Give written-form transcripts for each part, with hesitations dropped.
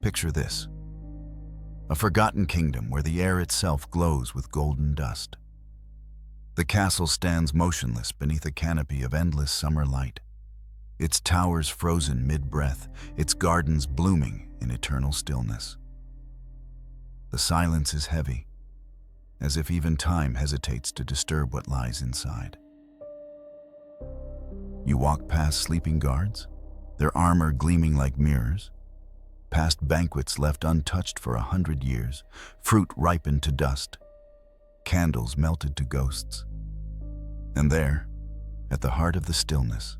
Picture this: a forgotten kingdom where the air itself glows with golden dust. The castle stands motionless beneath a canopy of endless summer light, its towers frozen mid-breath, its gardens blooming in eternal stillness. The silence is heavy, as if even time hesitates to disturb what lies inside. You walk past sleeping guards, their armor gleaming like mirrors, past banquets left untouched for 100 years, fruit ripened to dust, candles melted to ghosts. And there, at the heart of the stillness,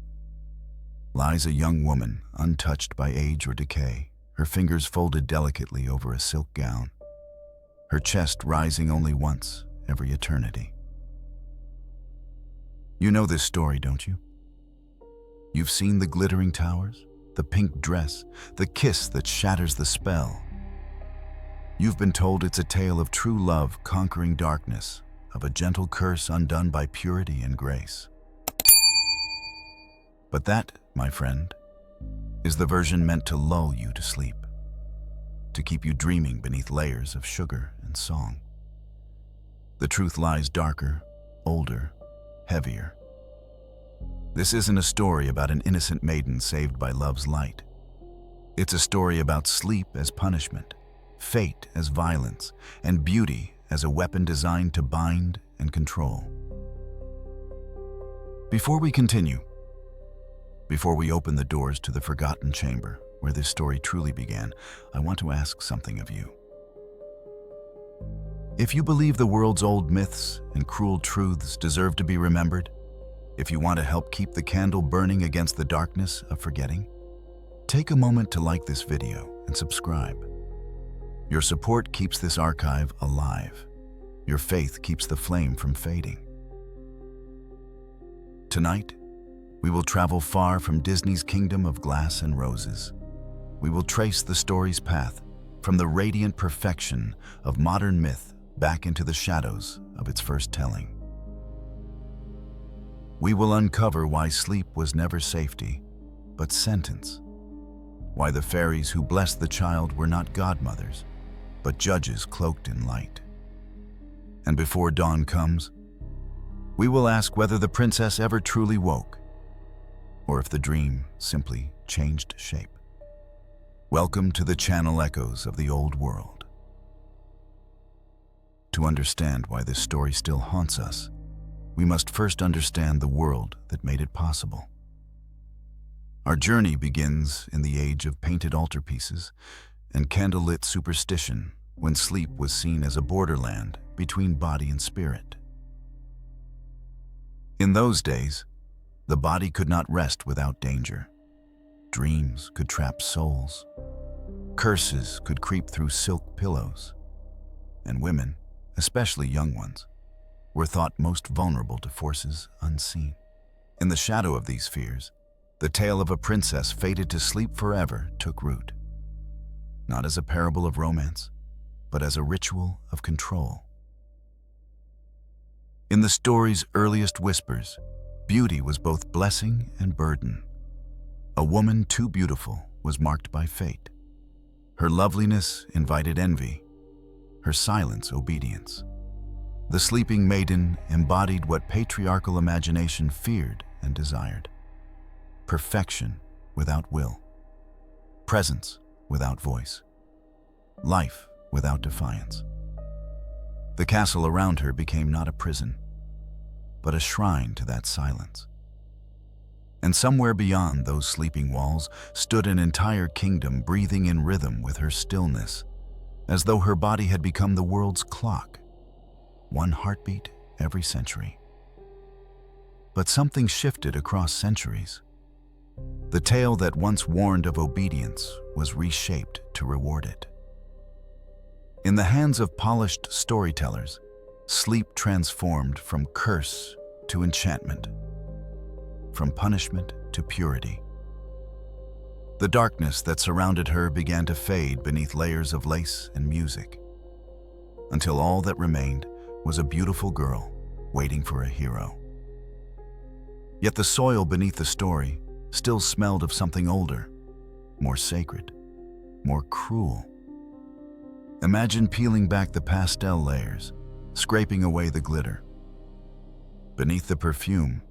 lies a young woman untouched by age or decay, her fingers folded delicately over a silk gown, her chest rising only once every eternity. You know this story, don't you? You've seen the glittering towers, the pink dress, the kiss that shatters the spell. You've been told it's a tale of true love conquering darkness, of a gentle curse undone by purity and grace. But that, my friend, is the version meant to lull you to sleep, to keep you dreaming beneath layers of sugar and song. The truth lies darker, older, heavier. This isn't a story about an innocent maiden saved by love's light. It's a story about sleep as punishment, fate as violence, and beauty as a weapon designed to bind and control. Before we continue, before we open the doors to the forgotten chamber where this story truly began, I want to ask something of you. If you believe the world's old myths and cruel truths deserve to be remembered, if you want to help keep the candle burning against the darkness of forgetting, take a moment to like this video and subscribe. Your support keeps this archive alive. Your faith keeps the flame from fading. Tonight, we will travel far from Disney's kingdom of glass and roses. We will trace the story's path from the radiant perfection of modern myth back into the shadows of its first telling. We will uncover why sleep was never safety, but sentence. Why the fairies who blessed the child were not godmothers, but judges cloaked in light. And before dawn comes, we will ask whether the princess ever truly woke, or if the dream simply changed shape. Welcome to the channel echoes of the old world. To understand why this story still haunts us, we must first understand the world that made it possible. Our journey begins in the age of painted altarpieces and candlelit superstition, when sleep was seen as a borderland between body and spirit. In those days, the body could not rest without danger. Dreams could trap souls. Curses could creep through silk pillows. And women, especially young ones, were thought most vulnerable to forces unseen. In the shadow of these fears, the tale of a princess fated to sleep forever took root, not as a parable of romance, but as a ritual of control. In the story's earliest whispers, beauty was both blessing and burden. A woman too beautiful was marked by fate. Her loveliness invited envy, her silence obedience. The sleeping maiden embodied what patriarchal imagination feared and desired: perfection without will, presence without voice, life without defiance. The castle around her became not a prison, but a shrine to that silence. And somewhere beyond those sleeping walls stood an entire kingdom breathing in rhythm with her stillness, as though her body had become the world's clock, one heartbeat every century. But something shifted across centuries. The tale that once warned of obedience was reshaped to reward it. In the hands of polished storytellers, sleep transformed from curse to enchantment, from punishment to purity. The darkness that surrounded her began to fade beneath layers of lace and music, until all that remained was a beautiful girl waiting for a hero. Yet the soil beneath the story still smelled of something older, more sacred. more cruel. Imagine peeling back the pastel layers, scraping away the glitter. Beneath the perfume,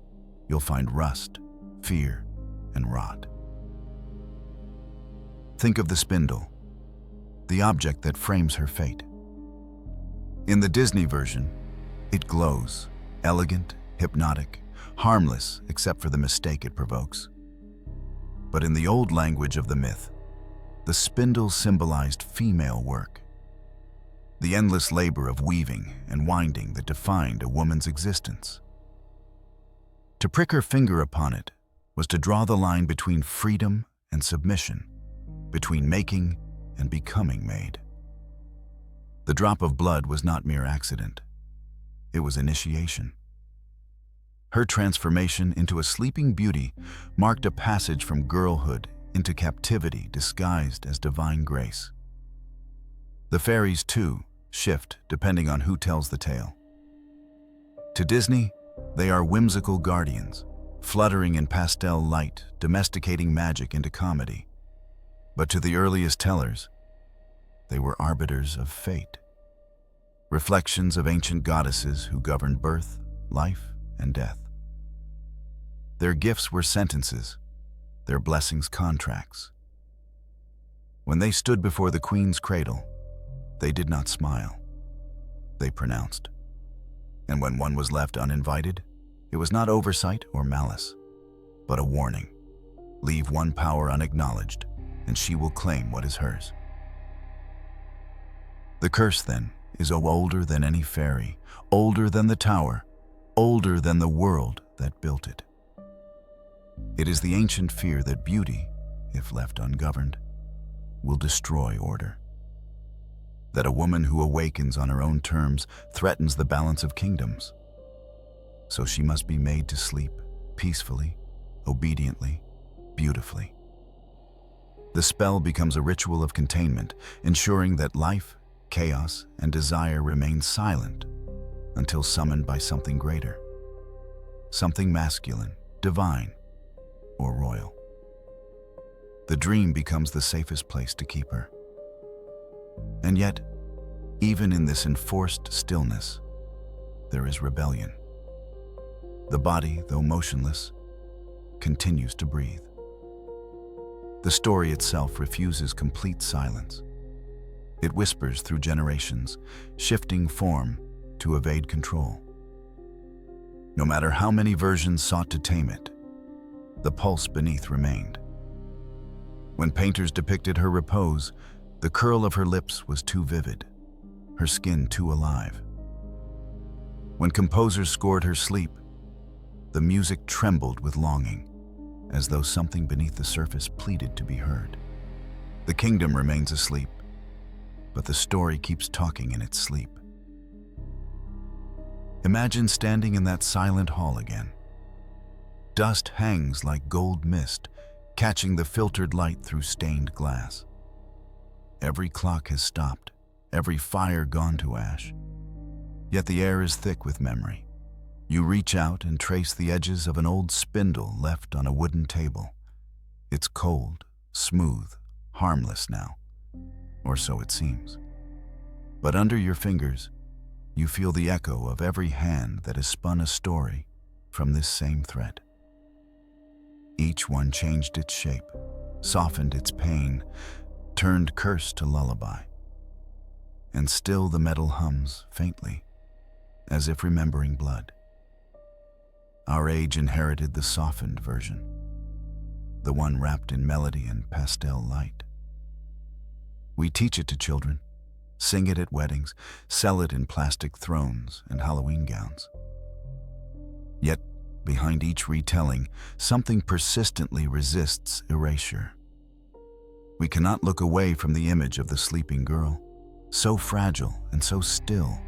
you'll find rust, fear, and rot. Think of the spindle, the object that frames her fate. In the Disney version, it glows, elegant, hypnotic, harmless except for the mistake it provokes. But in the old language of the myth, the spindle symbolized female work, the endless labor of weaving and winding that defined a woman's existence. To prick her finger upon it was to draw the line between freedom and submission, between making and becoming made. The drop of blood was not mere accident. It was initiation. Her transformation into a sleeping beauty marked a passage from girlhood into captivity disguised as divine grace. The fairies, too, shift depending on who tells the tale. To Disney, they are whimsical guardians, fluttering in pastel light, domesticating magic into comedy. But to the earliest tellers, they were arbiters of fate, reflections of ancient goddesses who governed birth, life, and death. Their gifts were sentences, their blessings contracts. When they stood before the queen's cradle, they did not smile. They pronounced. And when one was left uninvited, it was not oversight or malice, but a warning. Leave one power unacknowledged, and she will claim what is hers. The curse, then, is older than any fairy, older than the tower, older than the world that built it. It is the ancient fear that beauty, if left ungoverned, will destroy order. That a woman who awakens on her own terms threatens the balance of kingdoms. So she must be made to sleep peacefully, obediently, beautifully. The spell becomes a ritual of containment, ensuring that life, chaos, and desire remain silent until summoned by something greater, something masculine, divine, or royal. The dream becomes the safest place to keep her. And yet, even in this enforced stillness, there is rebellion. The body, though motionless, continues to breathe. The story itself refuses complete silence. It whispers through generations, shifting form to evade control. No matter how many versions sought to tame it, the pulse beneath remained. When painters depicted her repose, the curl of her lips was too vivid, her skin too alive. When composers scored her sleep, the music trembled with longing, as though something beneath the surface pleaded to be heard. The kingdom remains asleep, but the story keeps talking in its sleep. Imagine standing in that silent hall again. Dust hangs like gold mist, catching the filtered light through stained glass. Every clock has stopped, every fire gone to ash. Yet the air is thick with memory. You reach out and trace the edges of an old spindle left on a wooden table. It's cold, smooth, harmless now, or so it seems. But under your fingers, you feel the echo of every hand that has spun a story from this same thread. Each one changed its shape, softened its pain, turned curse to lullaby. And still the metal hums faintly, as if remembering blood. Our age inherited the softened version, the one wrapped in melody and pastel light. We teach it to children, sing it at weddings, sell it in plastic thrones and Halloween gowns. Yet, behind each retelling, something persistently resists erasure. We cannot look away from the image of the sleeping girl, so fragile and so still,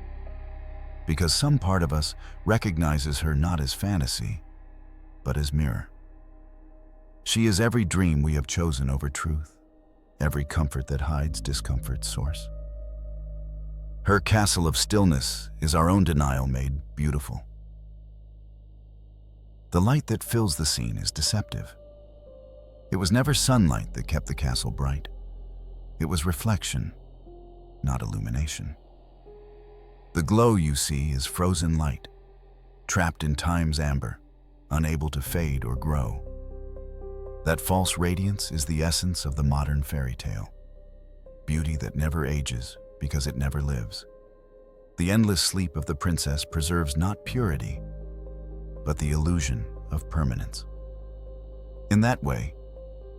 because some part of us recognizes her not as fantasy, but as mirror. She is every dream we have chosen over truth, every comfort that hides discomfort's source. Her castle of stillness is our own denial made beautiful. The light that fills the scene is deceptive. It was never sunlight that kept the castle bright. It was reflection, not illumination. The glow you see is frozen light, trapped in time's amber, unable to fade or grow. That false radiance is the essence of the modern fairy tale. Beauty that never ages because it never lives. The endless sleep of the princess preserves not purity, but the illusion of permanence. In that way,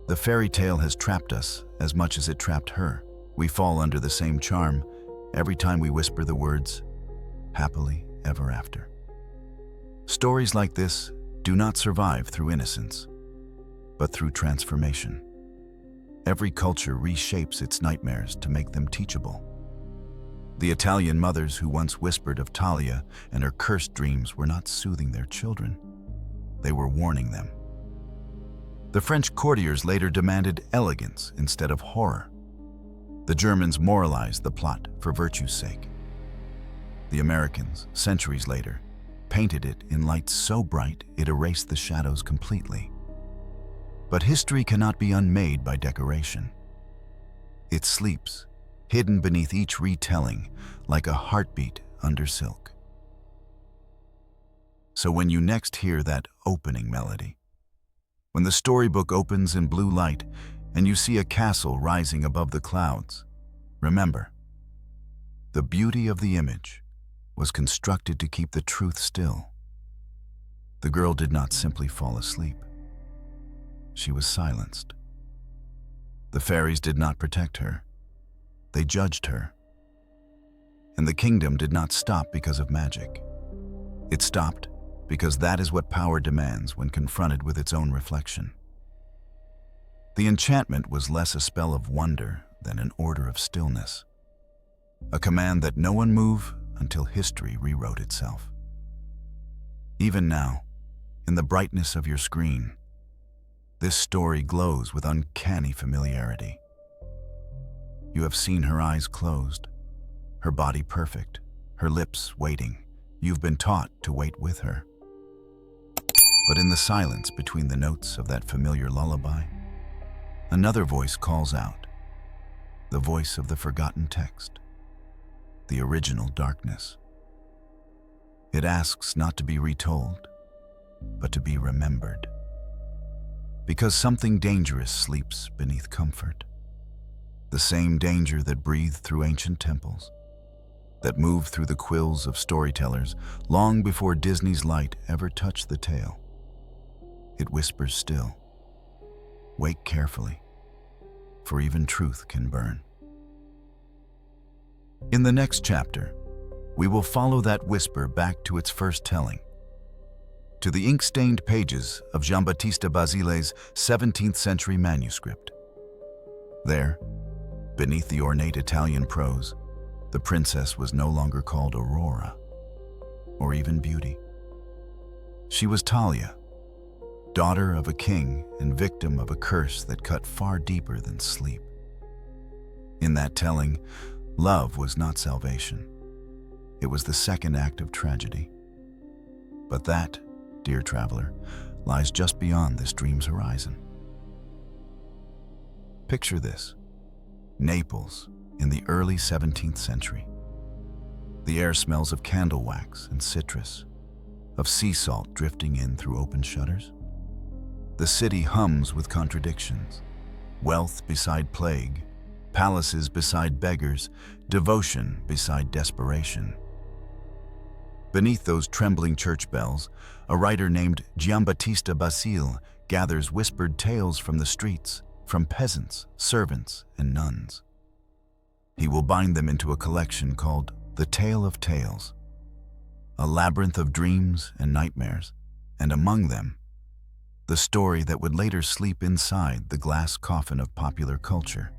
the fairy tale has trapped us as much as it trapped her. We fall under the same charm every time we whisper the words, happily ever after. Stories like this do not survive through innocence, but through transformation. Every culture reshapes its nightmares to make them teachable. The Italian mothers who once whispered of Talia and her cursed dreams were not soothing their children. They were warning them. The French courtiers later demanded elegance instead of horror. The Germans moralized the plot for virtue's sake. The Americans, centuries later, painted it in lights so bright it erased the shadows completely. But history cannot be unmade by decoration. It sleeps, hidden beneath each retelling, like a heartbeat under silk. So when you next hear that opening melody, when the storybook opens in blue light and you see a castle rising above the clouds, remember, the beauty of the image was constructed to keep the truth still. The girl did not simply fall asleep. She was silenced. The fairies did not protect her. They judged her. And the kingdom did not stop because of magic. It stopped because that is what power demands when confronted with its own reflection. The enchantment was less a spell of wonder than an order of stillness, a command that no one move until history rewrote itself. Even now, in the brightness of your screen, this story glows with uncanny familiarity. You have seen her eyes closed, her body perfect, her lips waiting. You've been taught to wait with her. But in the silence between the notes of that familiar lullaby, another voice calls out, the voice of the forgotten text, the original darkness. It asks not to be retold, but to be remembered. Because something dangerous sleeps beneath comfort. The same danger that breathed through ancient temples, that moved through the quills of storytellers long before Disney's light ever touched the tale. It whispers still. Wake carefully, for even truth can burn. In the next chapter, we will follow that whisper back to its first telling, to the ink-stained pages of Giambattista Basile's 17th century manuscript. There, beneath the ornate Italian prose, the princess was no longer called Aurora, or even Beauty. She was Talia, daughter of a king and victim of a curse that cut far deeper than sleep. In that telling, love was not salvation. It was the second act of tragedy. But that, dear traveler, lies just beyond this dream's horizon. Picture this: Naples in the early 17th century. The air smells of candle wax and citrus, of sea salt drifting in through open shutters. The city hums with contradictions: wealth beside plague, palaces beside beggars, devotion beside desperation. Beneath those trembling church bells, a writer named Giambattista Basile gathers whispered tales from the streets, from peasants, servants, and nuns. He will bind them into a collection called The Tale of Tales, a labyrinth of dreams and nightmares, and among them, the story that would later sleep inside the glass coffin of popular culture: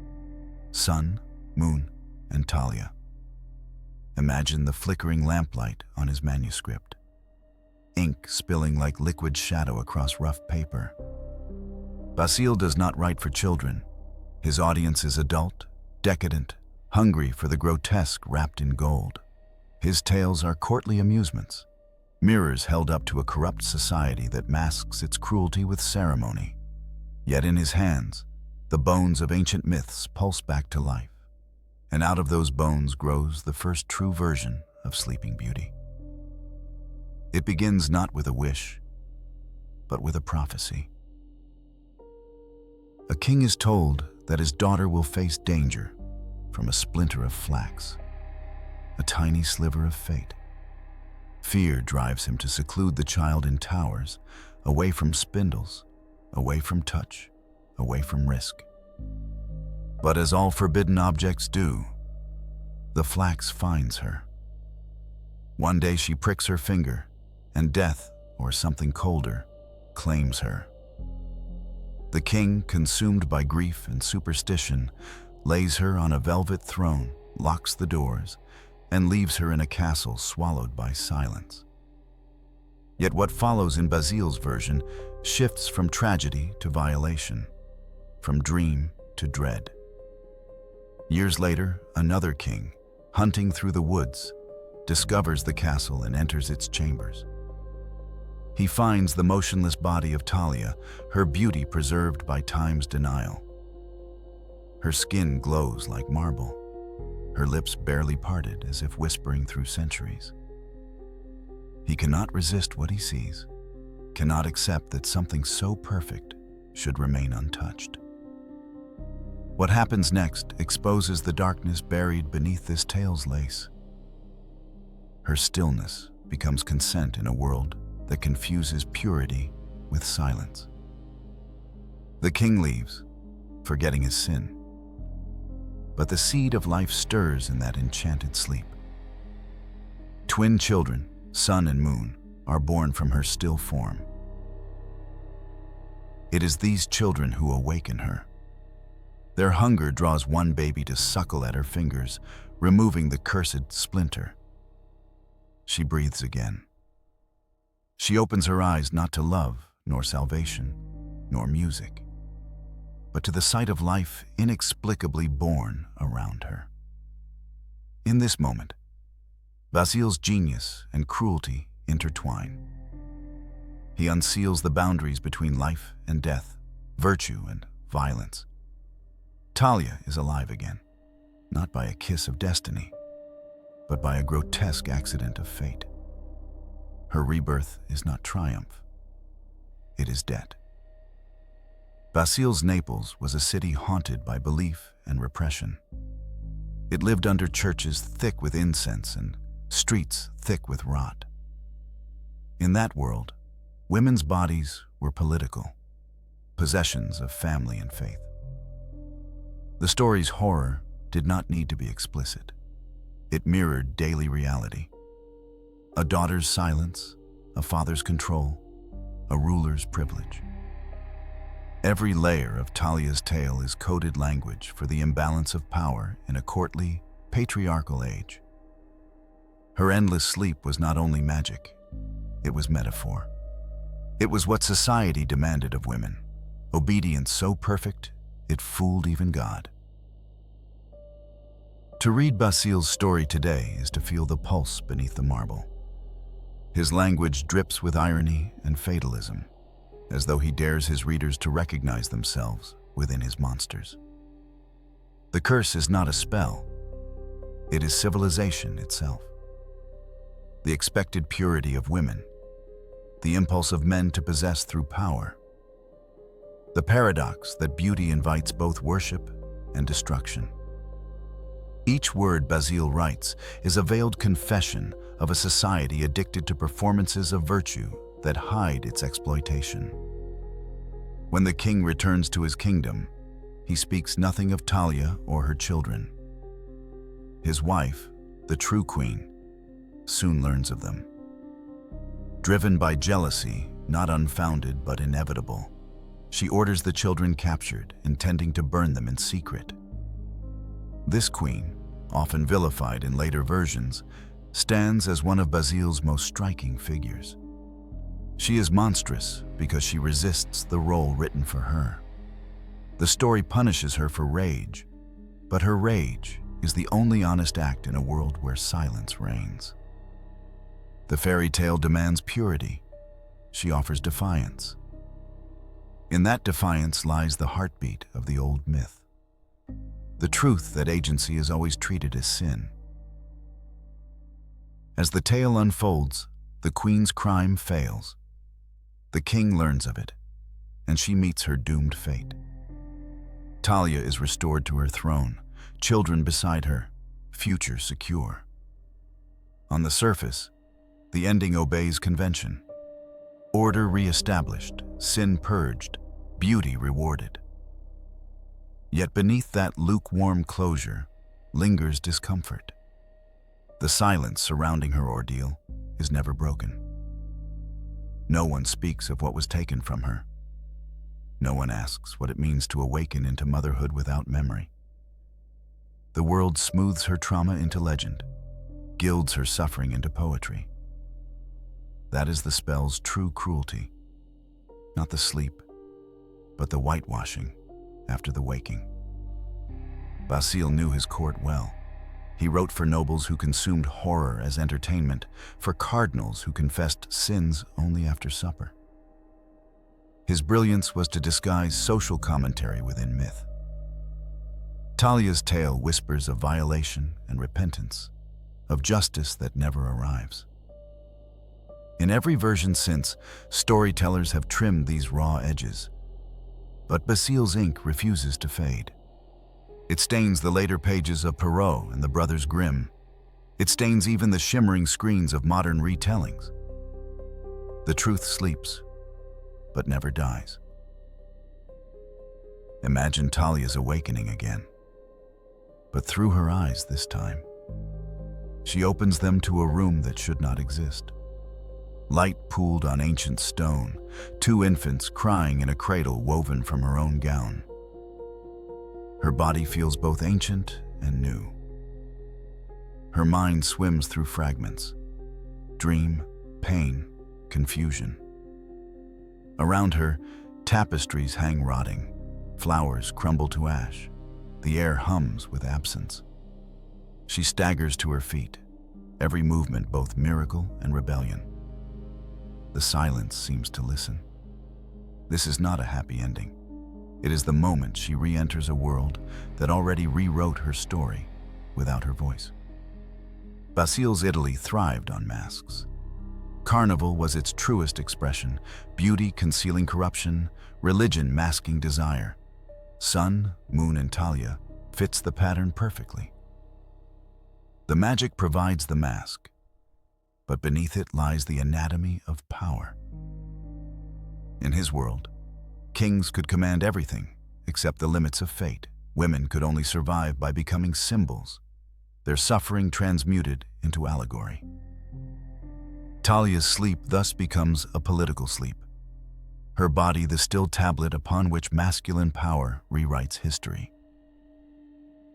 Sun, Moon, and Talia. Imagine the flickering lamplight on his manuscript, ink spilling like liquid shadow across rough paper. Basile does not write for children. His audience is adult, decadent, hungry for the grotesque wrapped in gold. His tales are courtly amusements, mirrors held up to a corrupt society that masks its cruelty with ceremony. Yet in his hands, The bones of ancient myths pulse back to life, and out of those bones grows the first true version of Sleeping Beauty. It begins not with a wish, but with a prophecy. A king is told that his daughter will face danger from a splinter of flax, a tiny sliver of fate. Fear drives him to seclude the child in towers, away from spindles, away from touch, away from risk. But as all forbidden objects do, the flax finds her. One day she pricks her finger, and death, or something colder, claims her. The king, consumed by grief and superstition, lays her on a velvet throne, locks the doors, and leaves her in a castle swallowed by silence. Yet what follows in Basile's version shifts from tragedy to violation, from dream to dread. Years later, another king, hunting through the woods, discovers the castle and enters its chambers. He finds the motionless body of Talia, her beauty preserved by time's denial. Her skin glows like marble, her lips barely parted as if whispering through centuries. He cannot resist what he sees, cannot accept that something so perfect should remain untouched. What happens next exposes the darkness buried beneath this tale's lace. Her stillness becomes consent in a world that confuses purity with silence. The king leaves, forgetting his sin. But the seed of life stirs in that enchanted sleep. Twin children, sun and moon, are born from her still form. It is these children who awaken her. Their hunger draws one baby to suckle at her fingers, removing the cursed splinter. She breathes again. She opens her eyes not to love, nor salvation, nor music, but to the sight of life inexplicably born around her. In this moment, Basile's genius and cruelty intertwine. He unseals the boundaries between life and death, virtue and violence. Talia is alive again, not by a kiss of destiny, but by a grotesque accident of fate. Her rebirth is not triumph, it is debt. Basile's Naples was a city haunted by belief and repression. It lived under churches thick with incense and streets thick with rot. In that world, women's bodies were political, possessions of family and faith. The story's horror did not need to be explicit. It mirrored daily reality. A daughter's silence, a father's control, a ruler's privilege. Every layer of Talia's tale is coded language for the imbalance of power in a courtly, patriarchal age. Her endless sleep was not only magic, it was metaphor. It was what society demanded of women, obedience so perfect it fooled even God. To read Basile's story today is to feel the pulse beneath the marble. His language drips with irony and fatalism, as though he dares his readers to recognize themselves within his monsters. The curse is not a spell, it is civilization itself. The expected purity of women, the impulse of men to possess through power, the paradox that beauty invites both worship and destruction. Each word Basile writes is a veiled confession of a society addicted to performances of virtue that hide its exploitation. When the king returns to his kingdom, he speaks nothing of Talia or her children. His wife, the true queen, soon learns of them. Driven by jealousy, not unfounded but inevitable, she orders the children captured, intending to burn them in secret. This queen, often vilified in later versions, stands as one of Basile's most striking figures. She is monstrous because she resists the role written for her. The story punishes her for rage, but her rage is the only honest act in a world where silence reigns. The fairy tale demands purity. She offers defiance. In that defiance lies the heartbeat of the old myth. The truth that agency is always treated as sin. As the tale unfolds, the queen's crime fails. The king learns of it, and she meets her doomed fate. Talia is restored to her throne, children beside her, future secure. On the surface, the ending obeys convention. Order re-established, sin purged, beauty rewarded. Yet beneath that lukewarm closure lingers discomfort. The silence surrounding her ordeal is never broken. No one speaks of what was taken from her. No one asks what it means to awaken into motherhood without memory. The world smooths her trauma into legend, gilds her suffering into poetry. That is the spell's true cruelty. Not the sleep, but the whitewashing after the waking. Basile knew his court well. He wrote for nobles who consumed horror as entertainment, for cardinals who confessed sins only after supper. His brilliance was to disguise social commentary within myth. Talia's tale whispers of violation and repentance, of justice that never arrives. In every version since, storytellers have trimmed these raw edges. But Basile's ink refuses to fade. It stains the later pages of Perrault and the Brothers Grimm. It stains even the shimmering screens of modern retellings. The truth sleeps, but never dies. Imagine Talia's awakening again. But through her eyes this time. She opens them to a room that should not exist. Light pooled on ancient stone, 2 infants crying in a cradle woven from her own gown. Her body feels both ancient and new. Her mind swims through fragments, dream, pain, confusion. Around her, tapestries hang rotting, flowers crumble to ash, the air hums with absence. She staggers to her feet, every movement both miracle and rebellion. The silence seems to listen. This is not a happy ending. It is the moment she re-enters a world that already rewrote her story without her voice. Basile's Italy thrived on masks. Carnival was its truest expression, beauty concealing corruption, religion masking desire. Sun, moon, and Talia fits the pattern perfectly. The magic provides the mask, but beneath it lies the anatomy of power. In his world, kings could command everything except the limits of fate. Women could only survive by becoming symbols, their suffering transmuted into allegory. Talia's sleep thus becomes a political sleep, her body the still tablet upon which masculine power rewrites history.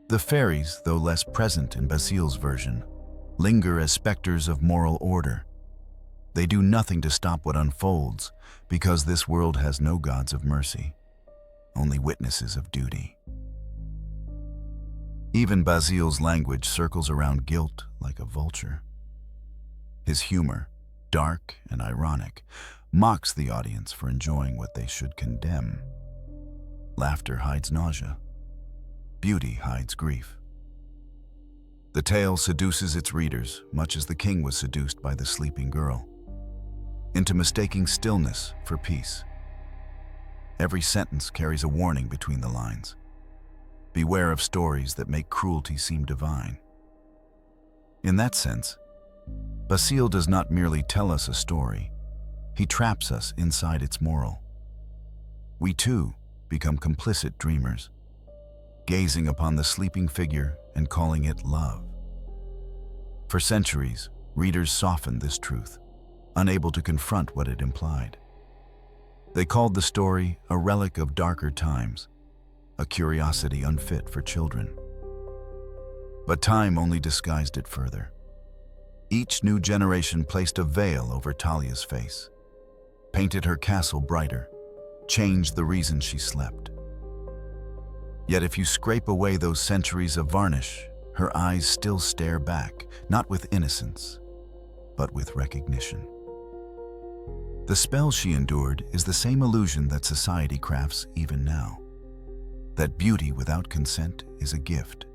The fairies, though less present in Basile's version, linger as specters of moral order. They do nothing to stop what unfolds, because this world has no gods of mercy, only witnesses of duty. Even Basile's language circles around guilt like a vulture. His humor, dark and ironic, mocks the audience for enjoying what they should condemn. Laughter hides nausea. Beauty hides grief. The tale seduces its readers, much as the king was seduced by the sleeping girl, into mistaking stillness for peace. Every sentence carries a warning between the lines. Beware of stories that make cruelty seem divine. In that sense, Basile does not merely tell us a story, he traps us inside its moral. We too become complicit dreamers, gazing upon the sleeping figure and calling it love. For centuries, readers softened this truth, unable to confront what it implied. They called the story a relic of darker times, a curiosity unfit for children. But time only disguised it further. Each new generation placed a veil over Talia's face, painted her castle brighter, changed the reason she slept. Yet if you scrape away those centuries of varnish, her eyes still stare back, not with innocence, but with recognition. The spell she endured is the same illusion that society crafts even now. That beauty without consent is a gift.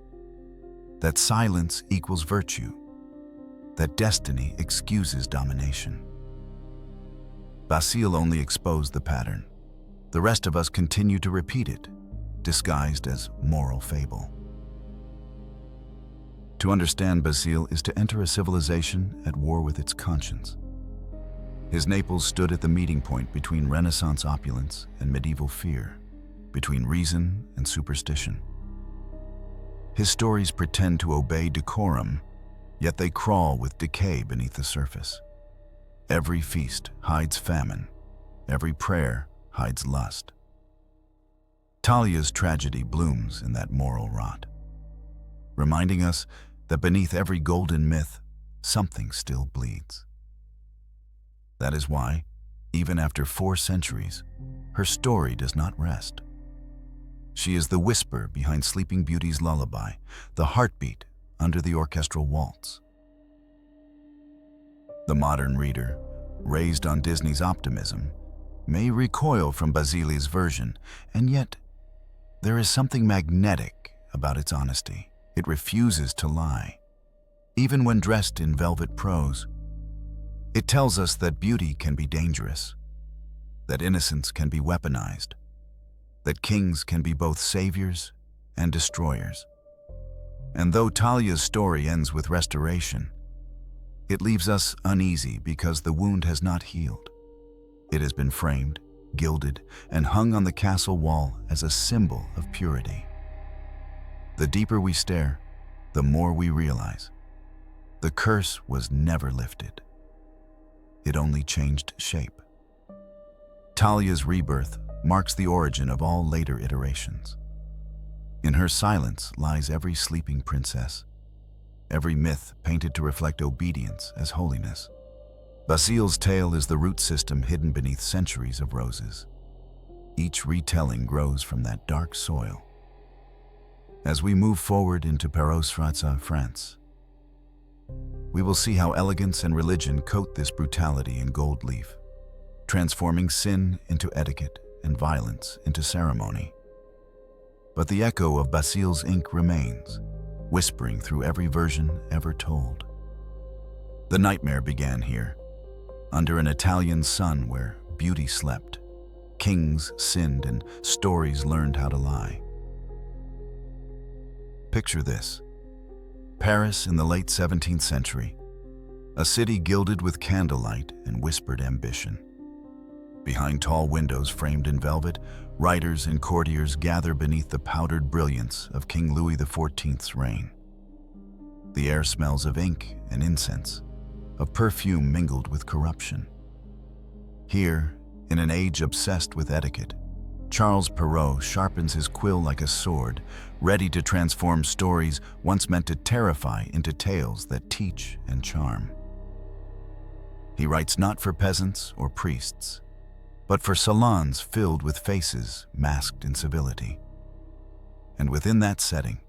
That silence equals virtue. That destiny excuses domination. Basile only exposed the pattern. The rest of us continue to repeat it, disguised as moral fable. To understand Basile is to enter a civilization at war with its conscience. His Naples stood at the meeting point between Renaissance opulence and medieval fear, between reason and superstition. His stories pretend to obey decorum, yet they crawl with decay beneath the surface. Every feast hides famine. Every prayer hides lust. Talia's tragedy blooms in that moral rot, reminding us that beneath every golden myth, something still bleeds. That is why, even after 4 centuries, her story does not rest. She is the whisper behind Sleeping Beauty's lullaby, the heartbeat under the orchestral waltz. The modern reader, raised on Disney's optimism, may recoil from Basile's version, and yet there is something magnetic about its honesty. It refuses to lie, even when dressed in velvet prose. It tells us that beauty can be dangerous, that innocence can be weaponized, that kings can be both saviors and destroyers. And though Talia's story ends with restoration, it leaves us uneasy because the wound has not healed. It has been framed, gilded, and hung on the castle wall as a symbol of purity. The deeper we stare, the more we realize the curse was never lifted. It only changed shape. Talia's rebirth marks the origin of all later iterations. In her silence lies every sleeping princess, every myth painted to reflect obedience as holiness. Basile's tale is the root system hidden beneath centuries of roses. Each retelling grows from that dark soil. As we move forward into Perrault's France, we will see how elegance and religion coat this brutality in gold leaf, transforming sin into etiquette and violence into ceremony. But the echo of Basile's ink remains, whispering through every version ever told. The nightmare began here, under an Italian sun where beauty slept, kings sinned, and stories learned how to lie. Picture this: Paris in the late 17th century, a city gilded with candlelight and whispered ambition. Behind tall windows framed in velvet, writers and courtiers gather beneath the powdered brilliance of King Louis XIV's reign. The air smells of ink and incense, of perfume mingled with corruption. Here, in an age obsessed with etiquette, Charles Perrault sharpens his quill like a sword, ready to transform stories once meant to terrify into tales that teach and charm. He writes not for peasants or priests, but for salons filled with faces masked in civility. And within that setting,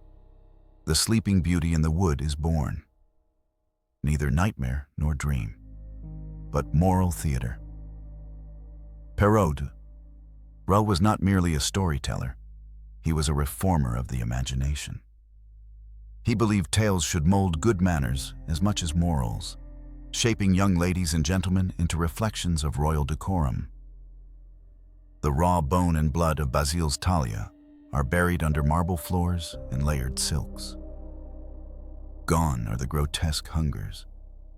the Sleeping Beauty in the Wood is born. Neither nightmare nor dream, but moral theater. Perrault was not merely a storyteller, he was a reformer of the imagination. He believed tales should mold good manners as much as morals, shaping young ladies and gentlemen into reflections of royal decorum. The raw bone and blood of Basile's Talia are buried under marble floors and layered silks. Gone are the grotesque hungers,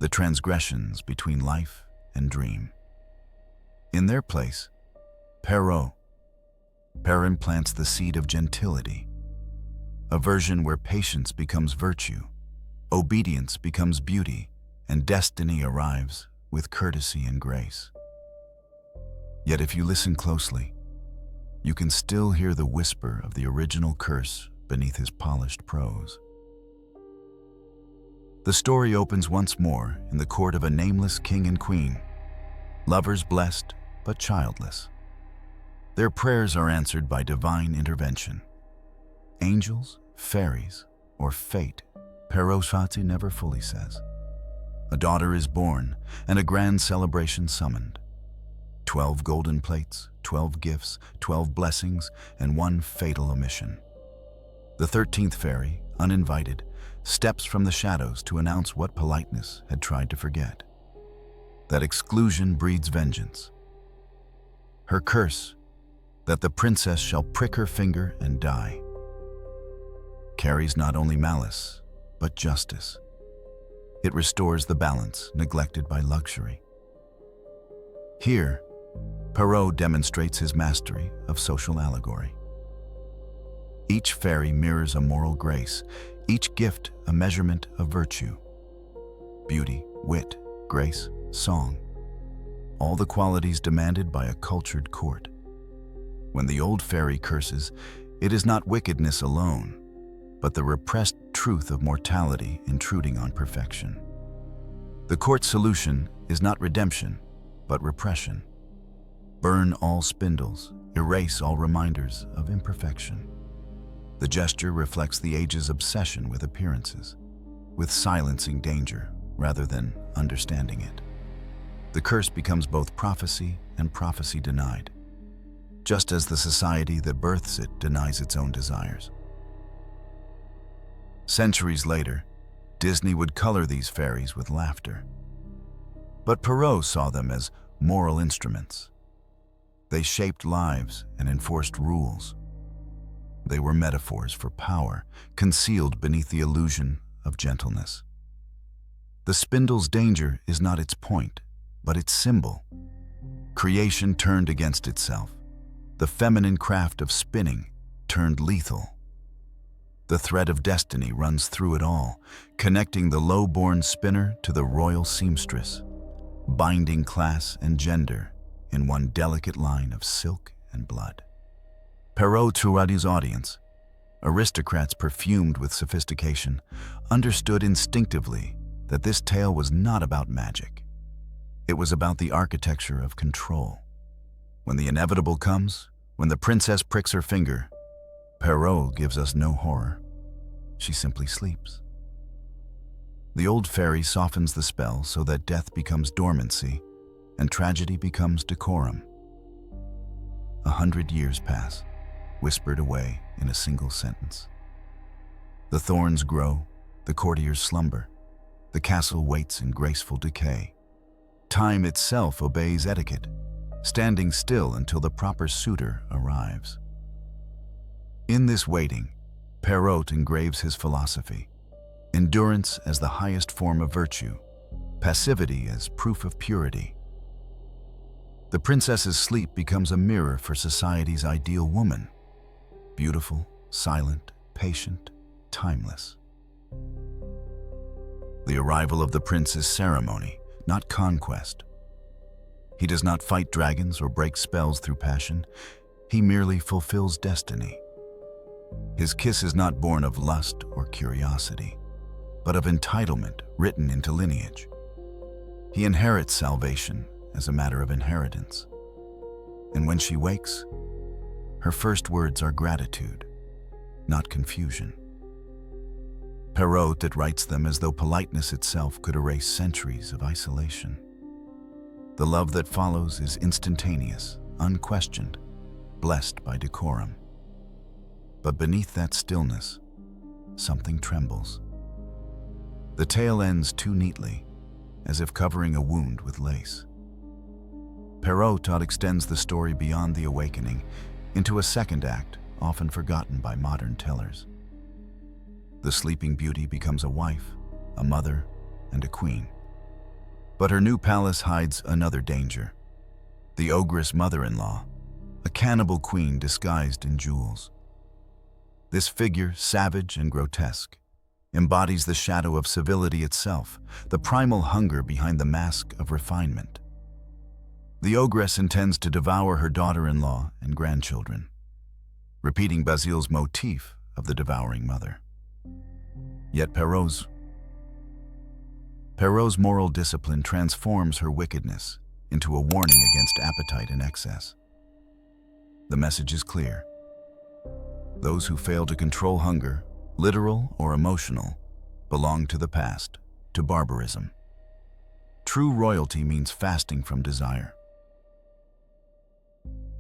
the transgressions between life and dream. In their place, Perrault implants the seed of gentility, a version where patience becomes virtue, obedience becomes beauty, and destiny arrives with courtesy and grace. Yet if you listen closely, you can still hear the whisper of the original curse beneath his polished prose. The story opens once more in the court of a nameless king and queen, lovers blessed but childless. Their prayers are answered by divine intervention. Angels, fairies, or fate, Perrault never fully says. A daughter is born and a grand celebration summoned. 12 golden plates, 12 gifts, 12 blessings, and one fatal omission. The 13th fairy, uninvited, steps from the shadows to announce what politeness had tried to forget. That exclusion breeds vengeance. Her curse, that the princess shall prick her finger and die, carries not only malice, but justice. It restores the balance neglected by luxury. Here, Perrault demonstrates his mastery of social allegory. Each fairy mirrors a moral grace, each gift a measurement of virtue. Beauty, wit, grace, song, all the qualities demanded by a cultured court. When the old fairy curses, it is not wickedness alone, but the repressed truth of mortality intruding on perfection. The court solution is not redemption, but repression. Burn all spindles, erase all reminders of imperfection. The gesture reflects the age's obsession with appearances, with silencing danger rather than understanding it. The curse becomes both prophecy and prophecy denied, just as the society that births it denies its own desires. Centuries later, Disney would color these fairies with laughter. But Perrault saw them as moral instruments. They shaped lives and enforced rules. They were metaphors for power, concealed beneath the illusion of gentleness. The spindle's danger is not its point, but its symbol. Creation turned against itself. The feminine craft of spinning turned lethal. The thread of destiny runs through it all, connecting the low-born spinner to the royal seamstress, binding class and gender in one delicate line of silk and blood. Perrault, throughout his audience, aristocrats perfumed with sophistication, understood instinctively that this tale was not about magic. It was about the architecture of control. When the inevitable comes, when the princess pricks her finger, Perrault gives us no horror. She simply sleeps. The old fairy softens the spell so that death becomes dormancy and tragedy becomes decorum. 100 years pass, whispered away in a single sentence. The thorns grow, the courtiers slumber, the castle waits in graceful decay. Time itself obeys etiquette, standing still until the proper suitor arrives. In this waiting, Perrault engraves his philosophy: endurance as the highest form of virtue, passivity as proof of purity. The princess's sleep becomes a mirror for society's ideal woman: beautiful, silent, patient, timeless. The arrival of the prince is ceremony, not conquest. He does not fight dragons or break spells through passion. He merely fulfills destiny. His kiss is not born of lust or curiosity, but of entitlement written into lineage. He inherits salvation as a matter of inheritance. And when she wakes, her first words are gratitude, not confusion. Perrault writes them as though politeness itself could erase centuries of isolation. The love that follows is instantaneous, unquestioned, blessed by decorum. But beneath that stillness, something trembles. The tale ends too neatly, as if covering a wound with lace. Perrault extends the story beyond the awakening into a second act, often forgotten by modern tellers. The sleeping beauty becomes a wife, a mother, and a queen. But her new palace hides another danger: the ogress mother-in-law, a cannibal queen disguised in jewels. This figure, savage and grotesque, embodies the shadow of civility itself, the primal hunger behind the mask of refinement. The ogress intends to devour her daughter-in-law and grandchildren, repeating Basile's motif of the devouring mother. Yet Perrault's moral discipline transforms her wickedness into a warning against appetite and excess. The message is clear: those who fail to control hunger, literal or emotional, belong to the past, to barbarism. True royalty means fasting from desire.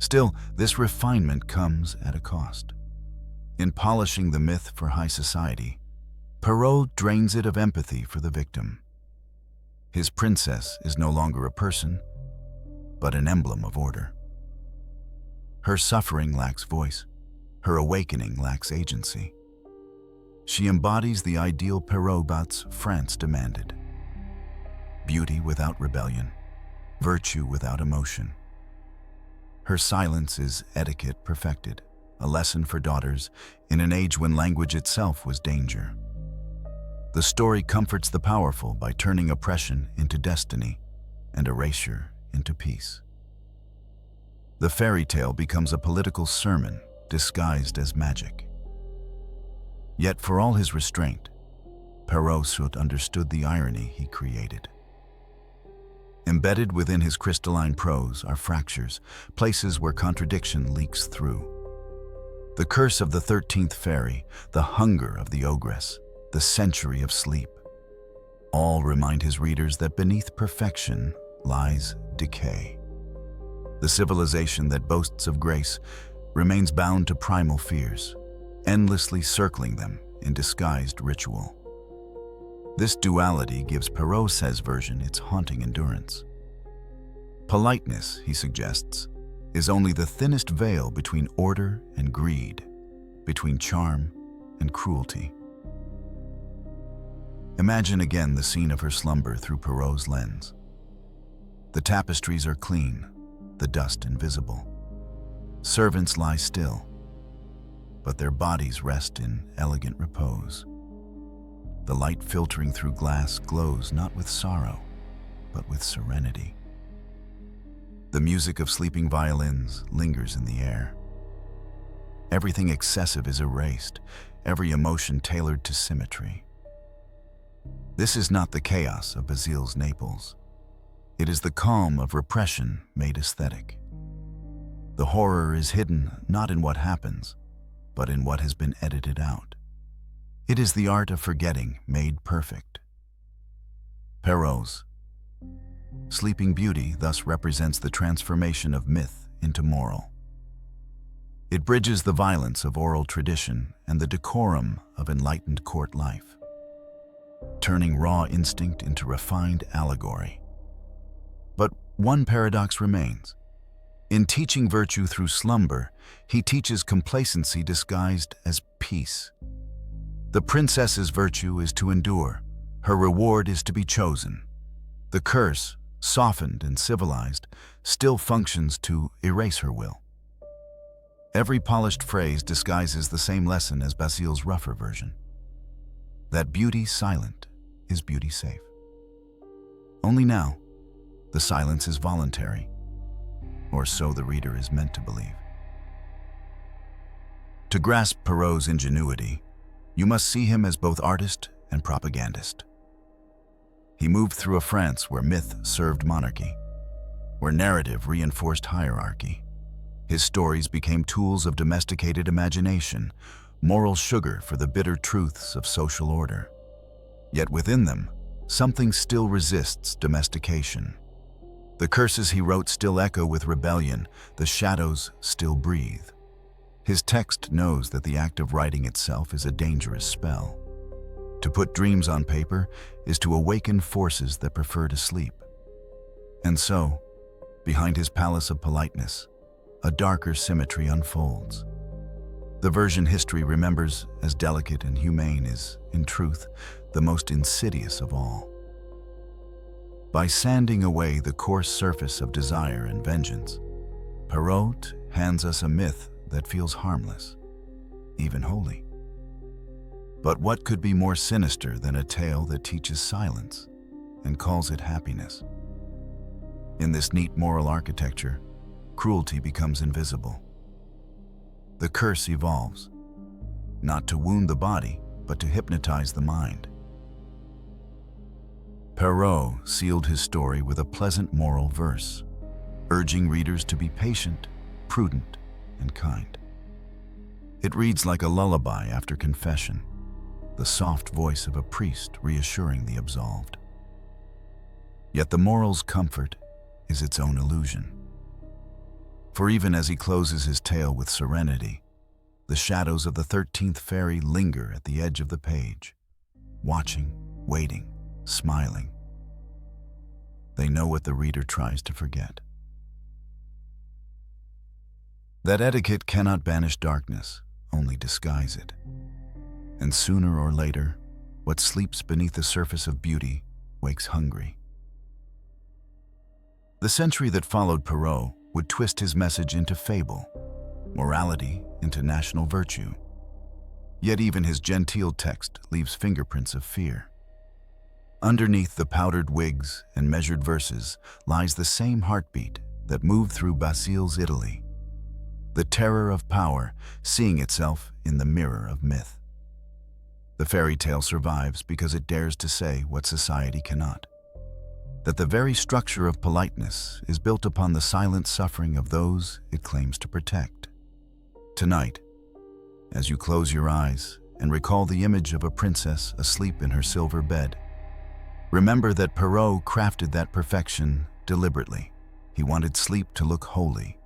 Still, this refinement comes at a cost. In polishing the myth for high society, Perrault drains it of empathy for the victim. His princess is no longer a person, but an emblem of order. Her suffering lacks voice. Her awakening lacks agency. She embodies the ideal Perrault's France demanded. Beauty without rebellion, virtue without emotion. Her silence is etiquette perfected, a lesson for daughters in an age when language itself was danger. The story comforts the powerful by turning oppression into destiny and erasure into peace. The fairy tale becomes a political sermon disguised as magic. Yet for all his restraint, Perrault understood the irony he created. Embedded within his crystalline prose are fractures, places where contradiction leaks through. The curse of the 13th fairy, the hunger of the ogress, the century of sleep, all remind his readers that beneath perfection lies decay. The civilization that boasts of grace remains bound to primal fears, endlessly circling them in disguised ritual. This duality gives Perrault's version its haunting endurance. Politeness, he suggests, is only the thinnest veil between order and greed, between charm and cruelty. Imagine again the scene of her slumber through Perrault's lens. The tapestries are clean, the dust invisible. Servants lie still, but their bodies rest in elegant repose. The light filtering through glass glows not with sorrow, but with serenity. The music of sleeping violins lingers in the air. Everything excessive is erased, every emotion tailored to symmetry. This is not the chaos of Basile's Naples. It is the calm of repression made aesthetic. The horror is hidden not in what happens, but in what has been edited out. It is the art of forgetting made perfect. Perrault's Sleeping Beauty thus represents the transformation of myth into moral. It bridges the violence of oral tradition and the decorum of enlightened court life, turning raw instinct into refined allegory. But one paradox remains. In teaching virtue through slumber, he teaches complacency disguised as peace. The princess's virtue is to endure. Her reward is to be chosen. The curse, softened and civilized, still functions to erase her will. Every polished phrase disguises the same lesson as Basile's rougher version. That beauty silent is beauty safe. Only now, the silence is voluntary, or so the reader is meant to believe. To grasp Perrault's ingenuity, you must see him as both artist and propagandist. He moved through a France where myth served monarchy, where narrative reinforced hierarchy. His stories became tools of domesticated imagination, moral sugar for the bitter truths of social order. Yet within them, something still resists domestication. The curses he wrote still echo with rebellion, the shadows still breathe. His text knows that the act of writing itself is a dangerous spell. To put dreams on paper is to awaken forces that prefer to sleep. And so, behind his palace of politeness, a darker symmetry unfolds. The version history remembers as delicate and humane is, in truth, the most insidious of all. By sanding away the coarse surface of desire and vengeance, Perrault hands us a myth that feels harmless, even holy. But what could be more sinister than a tale that teaches silence and calls it happiness? In this neat moral architecture, cruelty becomes invisible. The curse evolves, not to wound the body, but to hypnotize the mind. Perrault sealed his story with a pleasant moral verse, urging readers to be patient, prudent, and kind. It reads like a lullaby after confession, the soft voice of a priest reassuring the absolved. Yet the moral's comfort is its own illusion. For even as he closes his tale with serenity, the shadows of the 13th fairy linger at the edge of the page, watching, waiting, smiling. They know what the reader tries to forget. That etiquette cannot banish darkness, only disguise it. And sooner or later, what sleeps beneath the surface of beauty wakes hungry. The century that followed Perrault would twist his message into fable, morality into national virtue. Yet even his genteel text leaves fingerprints of fear. Underneath the powdered wigs and measured verses lies the same heartbeat that moved through Basile's Italy, the terror of power seeing itself in the mirror of myth. The fairy tale survives because it dares to say what society cannot, that the very structure of politeness is built upon the silent suffering of those it claims to protect. Tonight, as you close your eyes and recall the image of a princess asleep in her silver bed, remember that Perrault crafted that perfection deliberately. He wanted sleep to look holy,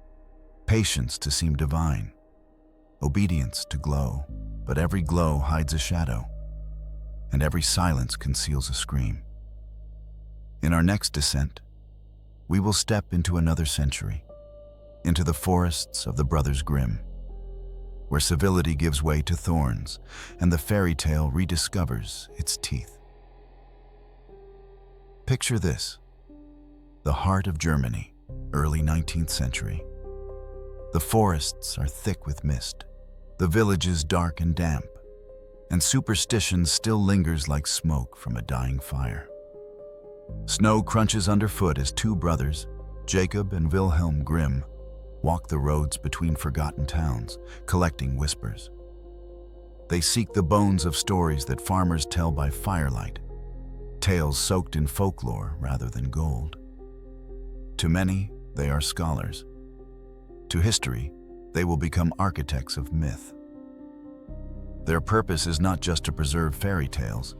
patience to seem divine, obedience to glow, but every glow hides a shadow, and every silence conceals a scream. In our next descent, we will step into another century, into the forests of the Brothers Grimm, where civility gives way to thorns and the fairy tale rediscovers its teeth. Picture this: the heart of Germany, early 19th century. The forests are thick with mist, the villages dark and damp, and superstition still lingers like smoke from a dying fire. Snow crunches underfoot as two brothers, Jacob and Wilhelm Grimm, walk the roads between forgotten towns, collecting whispers. They seek the bones of stories that farmers tell by firelight, tales soaked in folklore rather than gold. To many, they are scholars. To history, they will become architects of myth. Their purpose is not just to preserve fairy tales,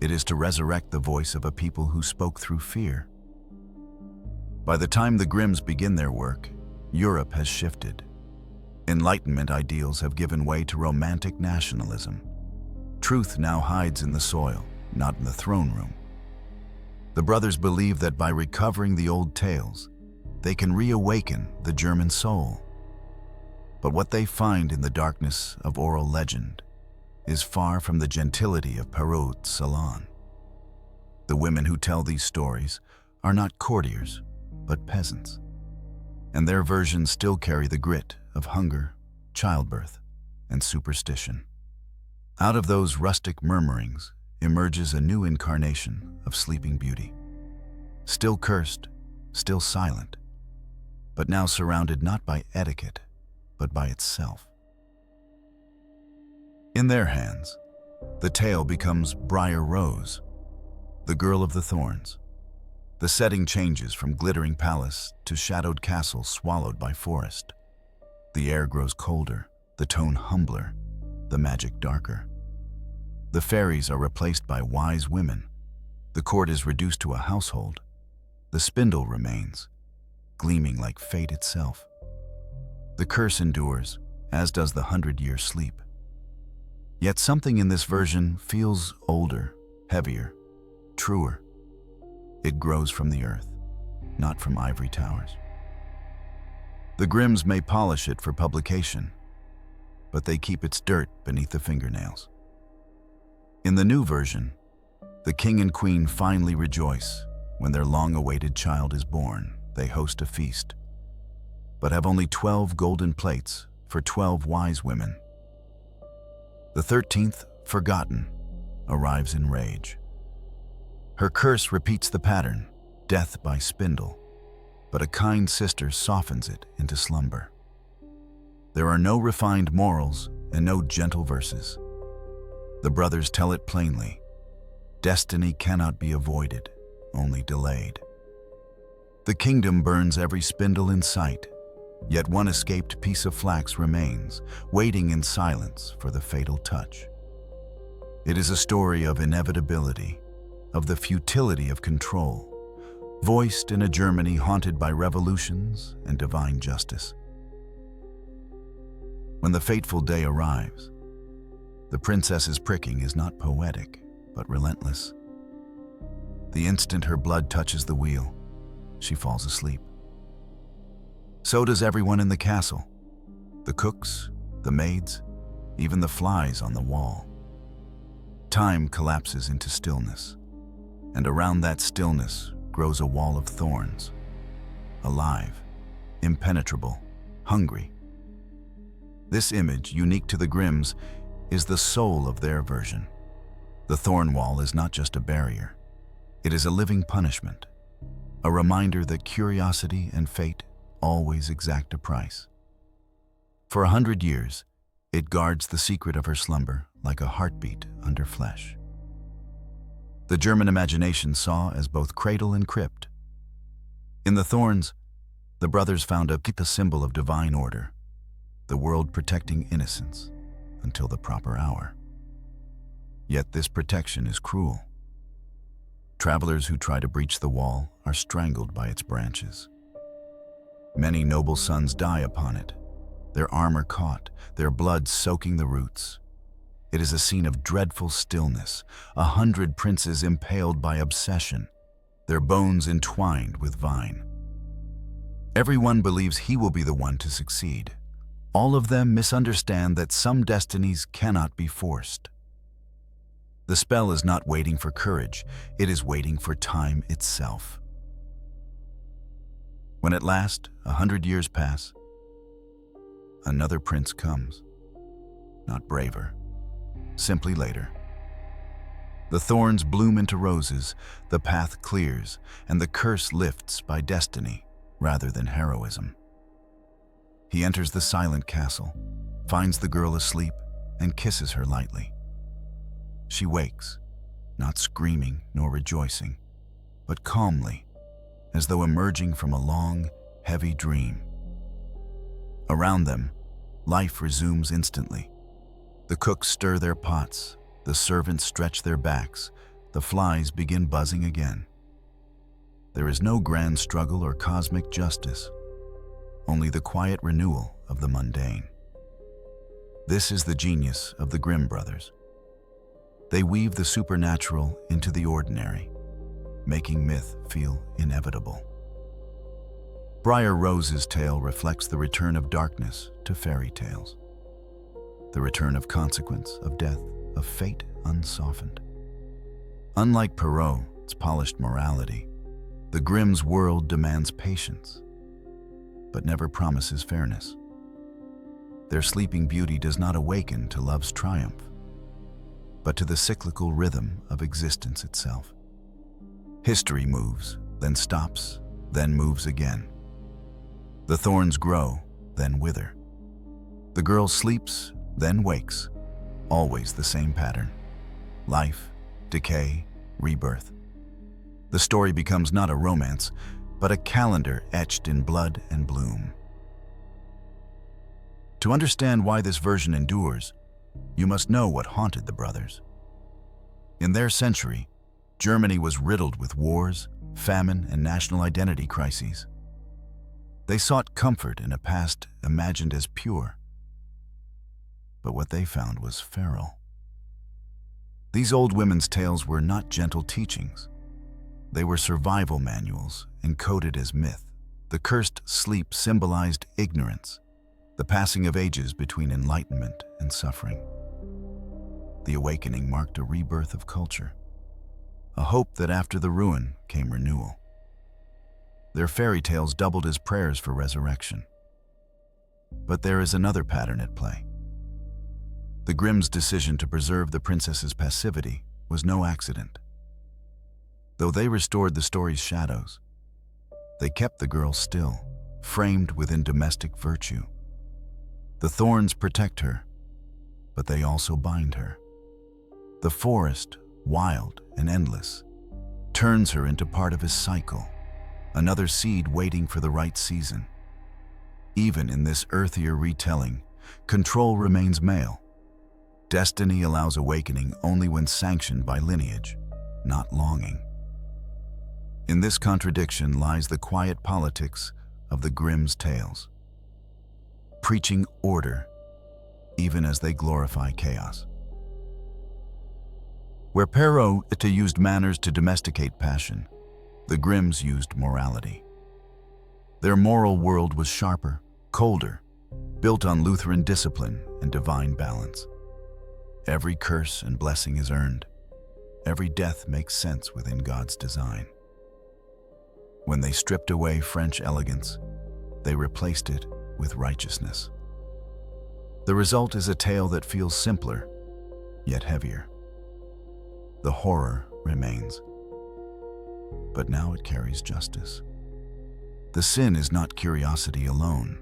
it is to resurrect the voice of a people who spoke through fear. By the time the Grimms begin their work, Europe has shifted. Enlightenment ideals have given way to romantic nationalism. Truth now hides in the soil, not in the throne room. The brothers believe that by recovering the old tales, they can reawaken the German soul. But what they find in the darkness of oral legend is far from the gentility of Perrault's salon. The women who tell these stories are not courtiers, but peasants, and their versions still carry the grit of hunger, childbirth, and superstition. Out of those rustic murmurings emerges a new incarnation of sleeping beauty, still cursed, still silent, but now surrounded not by etiquette, but by itself. In their hands, the tale becomes Briar Rose, the girl of the thorns. The setting changes from glittering palace to shadowed castle swallowed by forest. The air grows colder, the tone humbler, the magic darker. The fairies are replaced by wise women. The court is reduced to a household. The spindle remains, gleaming like fate itself. The curse endures, as does the 100-year sleep. Yet something in this version feels older, heavier, truer. It grows from the earth, not from ivory towers. The Grimms may polish it for publication, but they keep its dirt beneath the fingernails. In the new version, the king and queen finally rejoice. When their long-awaited child is born, they host a feast, but have only 12 golden plates for 12 wise women. The 13th, forgotten, arrives in rage. Her curse repeats the pattern, death by spindle, but a kind sister softens it into slumber. There are no refined morals and no gentle verses. The brothers tell it plainly. Destiny cannot be avoided, only delayed. The kingdom burns every spindle in sight, yet one escaped piece of flax remains, waiting in silence for the fatal touch. It is a story of inevitability, of the futility of control, voiced in a Germany haunted by revolutions and divine justice. When the fateful day arrives, the princess's pricking is not poetic, but relentless. The instant her blood touches the wheel, she falls asleep. So does everyone in the castle, the cooks, the maids, even the flies on the wall. Time collapses into stillness, and around that stillness grows a wall of thorns, alive, impenetrable, hungry. This image, unique to the Grimms, is the soul of their version. The thorn wall is not just a barrier. It is a living punishment, a reminder that curiosity and fate always exact a price. For 100 years, it guards the secret of her slumber like a heartbeat under flesh. The German imagination saw as both cradle and crypt. In the thorns, the brothers found a symbol of divine order, the world protecting innocence until the proper hour. Yet this protection is cruel. Travelers who try to breach the wall are strangled by its branches. Many noble sons die upon it, their armor caught, their blood soaking the roots. It is a scene of dreadful stillness, 100 princes impaled by obsession, their bones entwined with vine. Everyone believes he will be the one to succeed. All of them misunderstand that some destinies cannot be forced. The spell is not waiting for courage, it is waiting for time itself. When at last 100 years pass, another prince comes, not braver, simply later. The thorns bloom into roses, the path clears, and the curse lifts by destiny rather than heroism. He enters the silent castle, finds the girl asleep, and kisses her lightly. She wakes, not screaming nor rejoicing, but calmly, as though emerging from a long, heavy dream. Around them, life resumes instantly. The cooks stir their pots, the servants stretch their backs, the flies begin buzzing again. There is no grand struggle or cosmic justice, only the quiet renewal of the mundane. This is the genius of the Grimm brothers. They weave the supernatural into the ordinary, making myth feel inevitable. Briar Rose's tale reflects the return of darkness to fairy tales, the return of consequence, of death, of fate unsoftened. Unlike Perrault's polished morality, the Grimm's world demands patience, but never promises fairness. Their sleeping beauty does not awaken to love's triumph, but to the cyclical rhythm of existence itself. History moves, then stops, then moves again. The thorns grow, then wither. The girl sleeps, then wakes, always the same pattern. Life, decay, rebirth. The story becomes not a romance, but a calendar etched in blood and bloom. To understand why this version endures, you must know what haunted the brothers. In their century, Germany was riddled with wars, famine, and national identity crises. They sought comfort in a past imagined as pure, but what they found was feral. These old women's tales were not gentle teachings. They were survival manuals encoded as myth. The cursed sleep symbolized ignorance, the passing of ages between enlightenment and suffering. The awakening marked a rebirth of culture, a hope that after the ruin came renewal. Their fairy tales doubled as prayers for resurrection. But there is another pattern at play. The Grimm's decision to preserve the princess's passivity was no accident. Though they restored the story's shadows, they kept the girl still, framed within domestic virtue. The thorns protect her, but they also bind her. The forest, wild and endless, turns her into part of his cycle, another seed waiting for the right season. Even in this earthier retelling, control remains male. Destiny allows awakening only when sanctioned by lineage, not longing. In this contradiction lies the quiet politics of the Grimm's tales, preaching order even as they glorify chaos. Where Perrault used manners to domesticate passion, the Grimms used morality. Their moral world was sharper, colder, built on Lutheran discipline and divine balance. Every curse and blessing is earned. Every death makes sense within God's design. When they stripped away French elegance, they replaced it with righteousness. The result is a tale that feels simpler, yet heavier. The horror remains, but now it carries justice. The sin is not curiosity alone.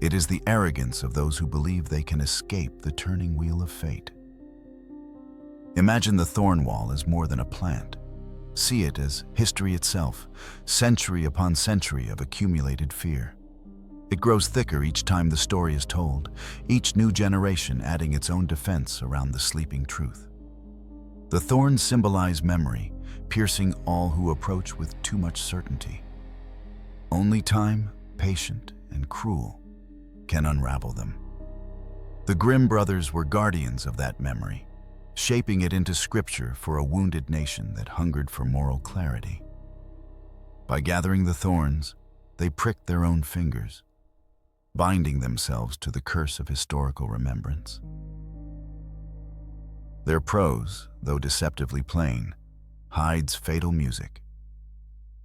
It is the arrogance of those who believe they can escape the turning wheel of fate. Imagine the thorn wall as more than a plant. See it as history itself, century upon century of accumulated fear. It grows thicker each time the story is told, each new generation adding its own defense around the sleeping truth. The thorns symbolize memory, piercing all who approach with too much certainty. Only time, patient and cruel, can unravel them. The Grimm brothers were guardians of that memory, shaping it into scripture for a wounded nation that hungered for moral clarity. By gathering the thorns, they pricked their own fingers, binding themselves to the curse of historical remembrance. Their prose, though deceptively plain, hides fatal music.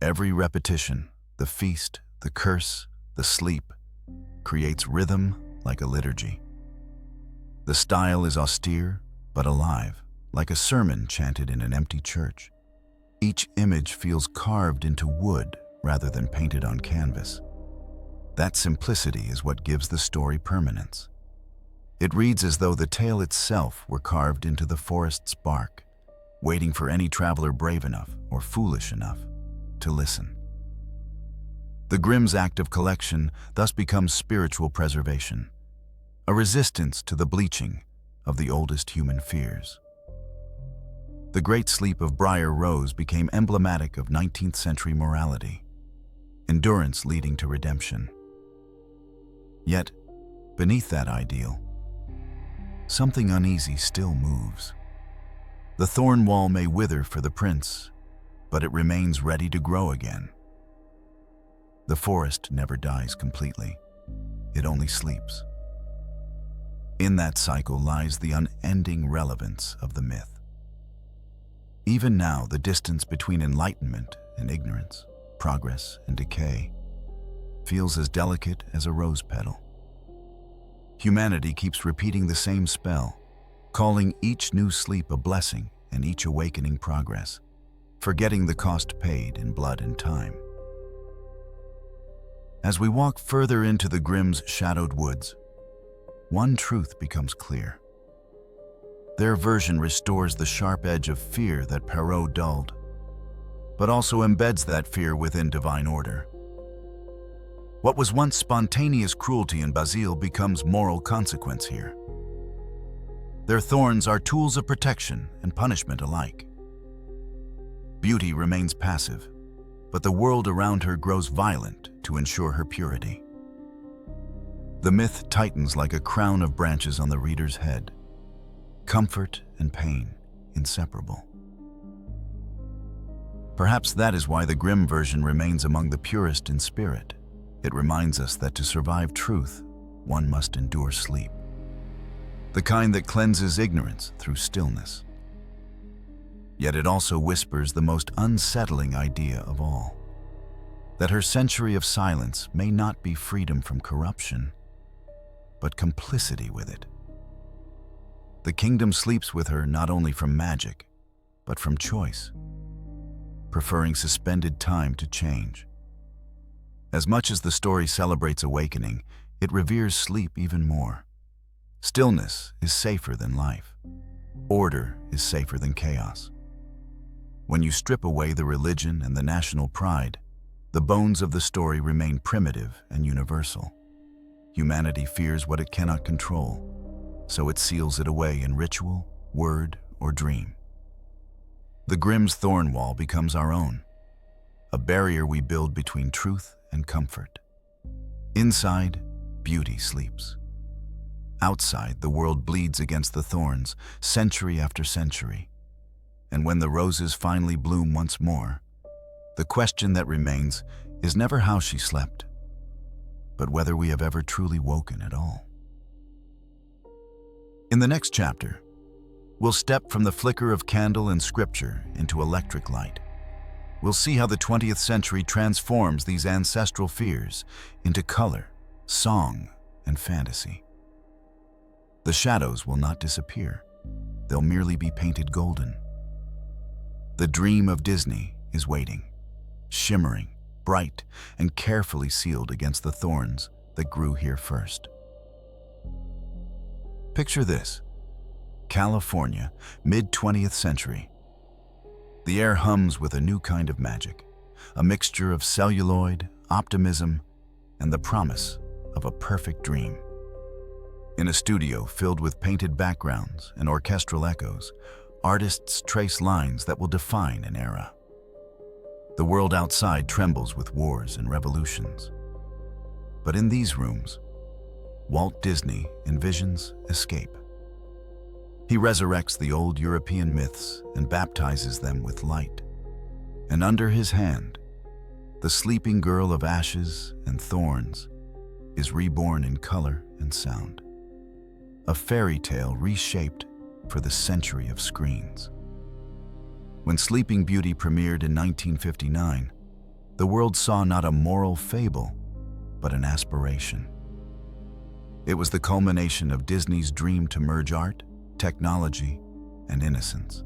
Every repetition, the feast, the curse, the sleep, creates rhythm like a liturgy. The style is austere but alive, like a sermon chanted in an empty church. Each image feels carved into wood rather than painted on canvas. That simplicity is what gives the story permanence. It reads as though the tale itself were carved into the forest's bark, waiting for any traveler brave enough or foolish enough to listen. The Grimm's act of collection thus becomes spiritual preservation, a resistance to the bleaching of the oldest human fears. The great sleep of Briar Rose became emblematic of 19th century morality, endurance leading to redemption. Yet, beneath that ideal, something uneasy still moves. The thorn wall may wither for the prince, but it remains ready to grow again. The forest never dies completely. It only sleeps. In that cycle lies the unending relevance of the myth. Even now, the distance between enlightenment and ignorance, progress and decay, feels as delicate as a rose petal. Humanity keeps repeating the same spell, calling each new sleep a blessing and each awakening progress, forgetting the cost paid in blood and time. As we walk further into the Grimm's shadowed woods, one truth becomes clear. Their version restores the sharp edge of fear that Perrault dulled, but also embeds that fear within divine order. What was once spontaneous cruelty in Basile becomes moral consequence here. Their thorns are tools of protection and punishment alike. Beauty remains passive, but the world around her grows violent to ensure her purity. The myth tightens like a crown of branches on the reader's head. Comfort and pain, inseparable. Perhaps that is why the Grimm version remains among the purest in spirit. It reminds us that to survive truth, one must endure sleep. The kind that cleanses ignorance through stillness. Yet it also whispers the most unsettling idea of all, that her century of silence may not be freedom from corruption, but complicity with it. The kingdom sleeps with her not only from magic, but from choice, preferring suspended time to change. As much as the story celebrates awakening, it reveres sleep even more. Stillness is safer than life. Order is safer than chaos. When you strip away the religion and the national pride, the bones of the story remain primitive and universal. Humanity fears what it cannot control, so it seals it away in ritual, word, or dream. The Grimm's thorn wall becomes our own, a barrier we build between truth and comfort. Inside, beauty sleeps. Outside, the world bleeds against the thorns, century after century. And when the roses finally bloom once more, the question that remains is never how she slept, but whether we have ever truly woken at all. In the next chapter, we'll step from the flicker of candle and scripture into electric light. We'll see how the 20th century transforms these ancestral fears into color, song, and fantasy. The shadows will not disappear. They'll merely be painted golden. The dream of Disney is waiting, shimmering, bright, and carefully sealed against the thorns that grew here first. Picture this: California, mid-20th century. The air hums with a new kind of magic, a mixture of celluloid, optimism, and the promise of a perfect dream. In a studio filled with painted backgrounds and orchestral echoes, artists trace lines that will define an era. The world outside trembles with wars and revolutions. But in these rooms, Walt Disney envisions escape. He resurrects the old European myths and baptizes them with light. And under his hand, the sleeping girl of ashes and thorns is reborn in color and sound. A fairy tale reshaped for the century of screens. When Sleeping Beauty premiered in 1959, the world saw not a moral fable, but an aspiration. It was the culmination of Disney's dream to merge art, technology, and innocence.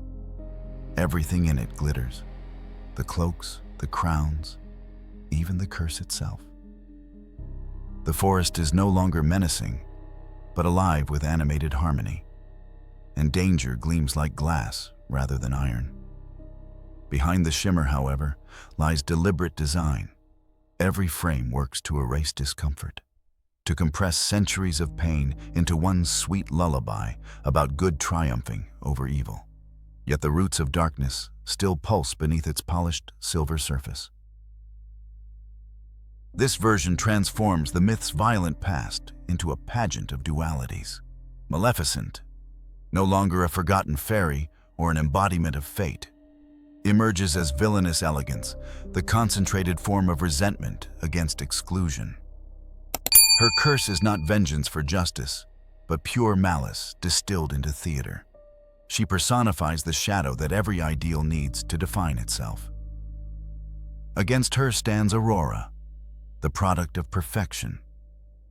Everything in it glitters: the cloaks, the crowns, even the curse itself. The forest is no longer menacing, but alive with animated harmony, and danger gleams like glass rather than iron. Behind the shimmer, however, lies deliberate design. Every frame works to erase discomfort, to compress centuries of pain into one sweet lullaby about good triumphing over evil. Yet the roots of darkness still pulse beneath its polished silver surface. This version transforms the myth's violent past into a pageant of dualities. Maleficent, no longer a forgotten fairy or an embodiment of fate, emerges as villainous elegance, the concentrated form of resentment against exclusion. Her curse is not vengeance for justice, but pure malice distilled into theater. She personifies the shadow that every ideal needs to define itself. Against her stands Aurora, the product of perfection,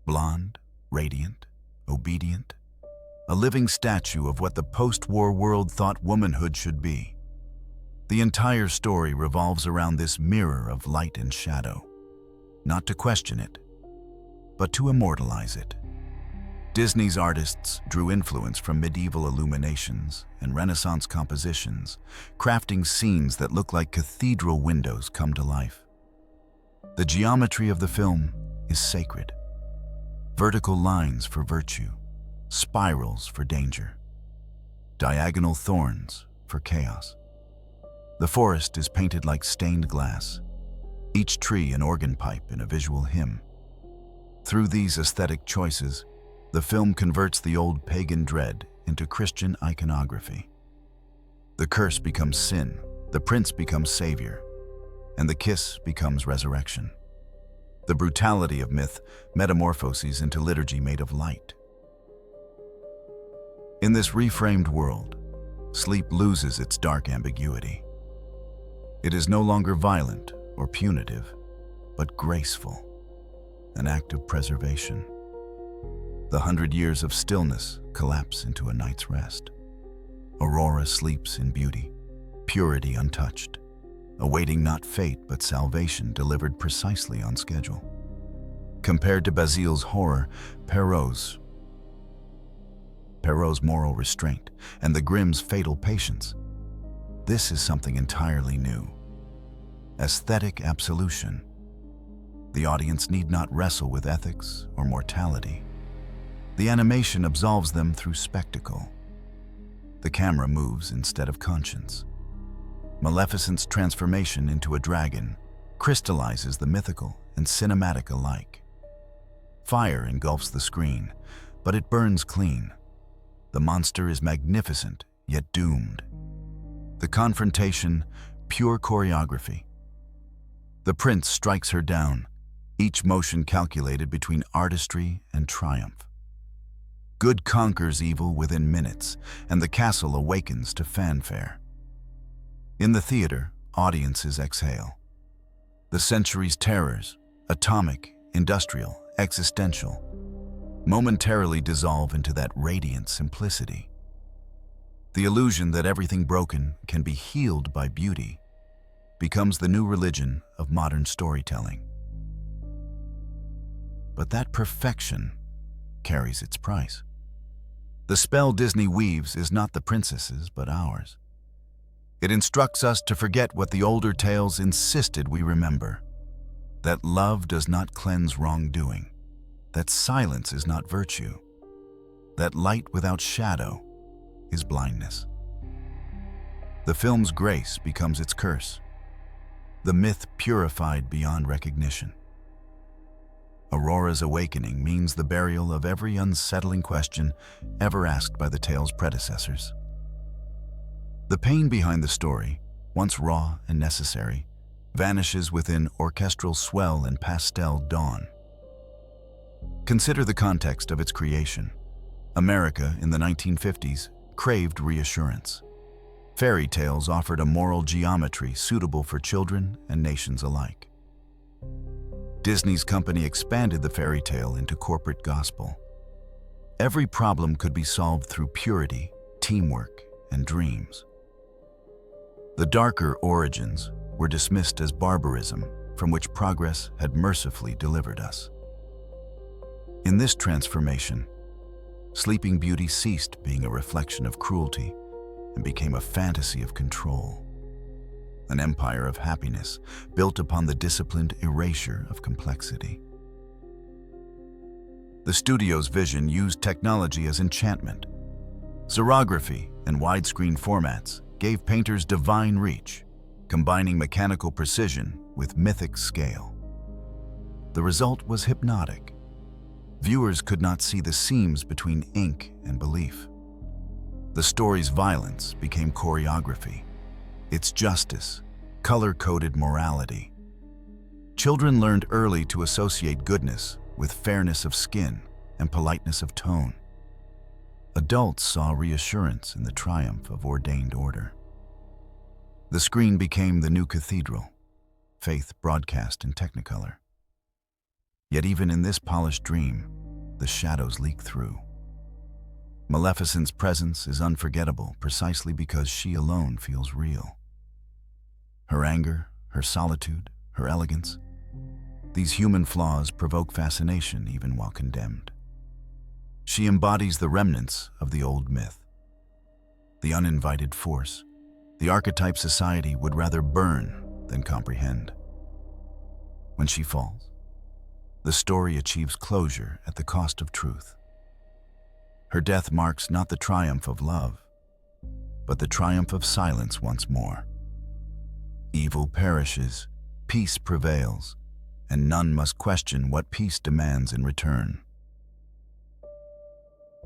blonde, radiant, obedient, a living statue of what the post-war world thought womanhood should be. The entire story revolves around this mirror of light and shadow, not to question it, but to immortalize it. Disney's artists drew influence from medieval illuminations and Renaissance compositions, crafting scenes that look like cathedral windows come to life. The geometry of the film is sacred. Vertical lines for virtue, spirals for danger, diagonal thorns for chaos. The forest is painted like stained glass, each tree an organ pipe in a visual hymn. Through these aesthetic choices, the film converts the old pagan dread into Christian iconography. The curse becomes sin, the prince becomes savior, and the kiss becomes resurrection. The brutality of myth metamorphoses into liturgy made of light. In this reframed world, sleep loses its dark ambiguity. It is no longer violent or punitive, but graceful, an act of preservation. The 100 years of stillness collapse into a night's rest. Aurora sleeps in beauty, purity untouched, awaiting not fate but salvation delivered precisely on schedule. Compared to Basile's horror, Perrault's moral restraint, and the Grimm's fatal patience, this is something entirely new. Aesthetic absolution. The audience need not wrestle with ethics or mortality. The animation absolves them through spectacle. The camera moves instead of conscience. Maleficent's transformation into a dragon crystallizes the mythical and cinematic alike. Fire engulfs the screen, but it burns clean. The monster is magnificent, yet doomed. The confrontation, pure choreography. The prince strikes her down, each motion calculated between artistry and triumph. Good conquers evil within minutes, and the castle awakens to fanfare. In the theater, audiences exhale. The century's terrors, atomic, industrial, existential, momentarily dissolve into that radiant simplicity. The illusion that everything broken can be healed by beauty becomes the new religion of modern storytelling. But that perfection carries its price. The spell Disney weaves is not the princess's, but ours. It instructs us to forget what the older tales insisted we remember: that love does not cleanse wrongdoing, that silence is not virtue, that light without shadow is blindness. The film's grace becomes its curse, the myth purified beyond recognition. Aurora's awakening means the burial of every unsettling question ever asked by the tale's predecessors. The pain behind the story, once raw and necessary, vanishes within orchestral swell and pastel dawn. Consider the context of its creation. America in the 1950s craved reassurance. Fairy tales offered a moral geometry suitable for children and nations alike. Disney's company expanded the fairy tale into corporate gospel. Every problem could be solved through purity, teamwork, and dreams. The darker origins were dismissed as barbarism from which progress had mercifully delivered us. In this transformation, Sleeping Beauty ceased being a reflection of cruelty and became a fantasy of control, an empire of happiness built upon the disciplined erasure of complexity. The studio's vision used technology as enchantment. Xerography and widescreen formats gave painters divine reach, combining mechanical precision with mythic scale. The result was hypnotic. Viewers could not see the seams between ink and belief. The story's violence became choreography, its justice, color-coded morality. Children learned early to associate goodness with fairness of skin and politeness of tone. Adults saw reassurance in the triumph of ordained order. The screen became the new cathedral, faith broadcast in Technicolor. Yet even in this polished dream, the shadows leak through. Maleficent's presence is unforgettable precisely because she alone feels real. Her anger, her solitude, her elegance, these human flaws provoke fascination even while condemned. She embodies the remnants of the old myth, the uninvited force, the archetype society would rather burn than comprehend. When she falls, the story achieves closure at the cost of truth. Her death marks not the triumph of love, but the triumph of silence once more. Evil perishes, peace prevails, and none must question what peace demands in return.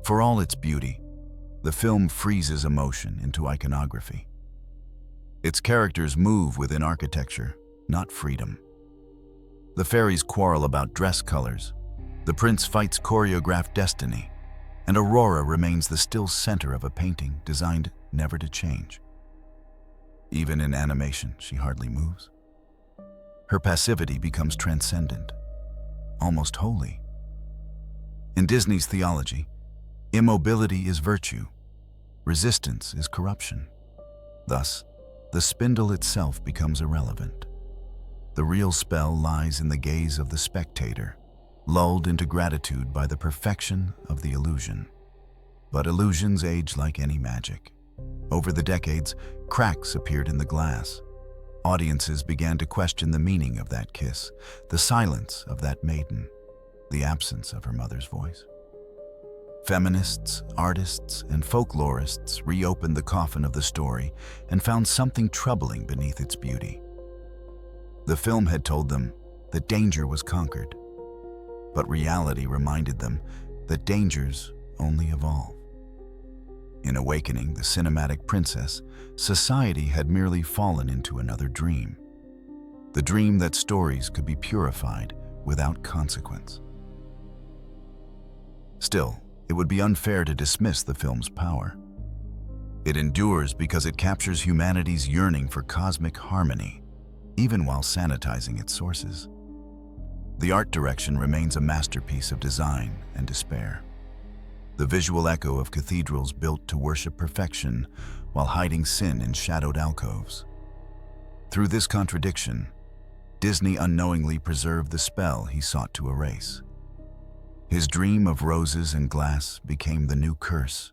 For all its beauty, the film freezes emotion into iconography. Its characters move within architecture, not freedom. The fairies quarrel about dress colors, the prince fights choreographed destiny, and Aurora remains the still center of a painting designed never to change. Even in animation, she hardly moves. Her passivity becomes transcendent, almost holy. In Disney's theology, immobility is virtue, resistance is corruption. Thus, the spindle itself becomes irrelevant. The real spell lies in the gaze of the spectator, lulled into gratitude by the perfection of the illusion. But illusions age like any magic. Over the decades, cracks appeared in the glass. Audiences began to question the meaning of that kiss, the silence of that maiden, the absence of her mother's voice. Feminists, artists, and folklorists reopened the coffin of the story and found something troubling beneath its beauty. The film had told them that danger was conquered, but reality reminded them that dangers only evolve. In awakening the cinematic princess, society had merely fallen into another dream. The dream that stories could be purified without consequence. Still, it would be unfair to dismiss the film's power. It endures because it captures humanity's yearning for cosmic harmony, even while sanitizing its sources. The art direction remains a masterpiece of design and despair. The visual echo of cathedrals built to worship perfection while hiding sin in shadowed alcoves. Through this contradiction, Disney unknowingly preserved the spell he sought to erase. His dream of roses and glass became the new curse,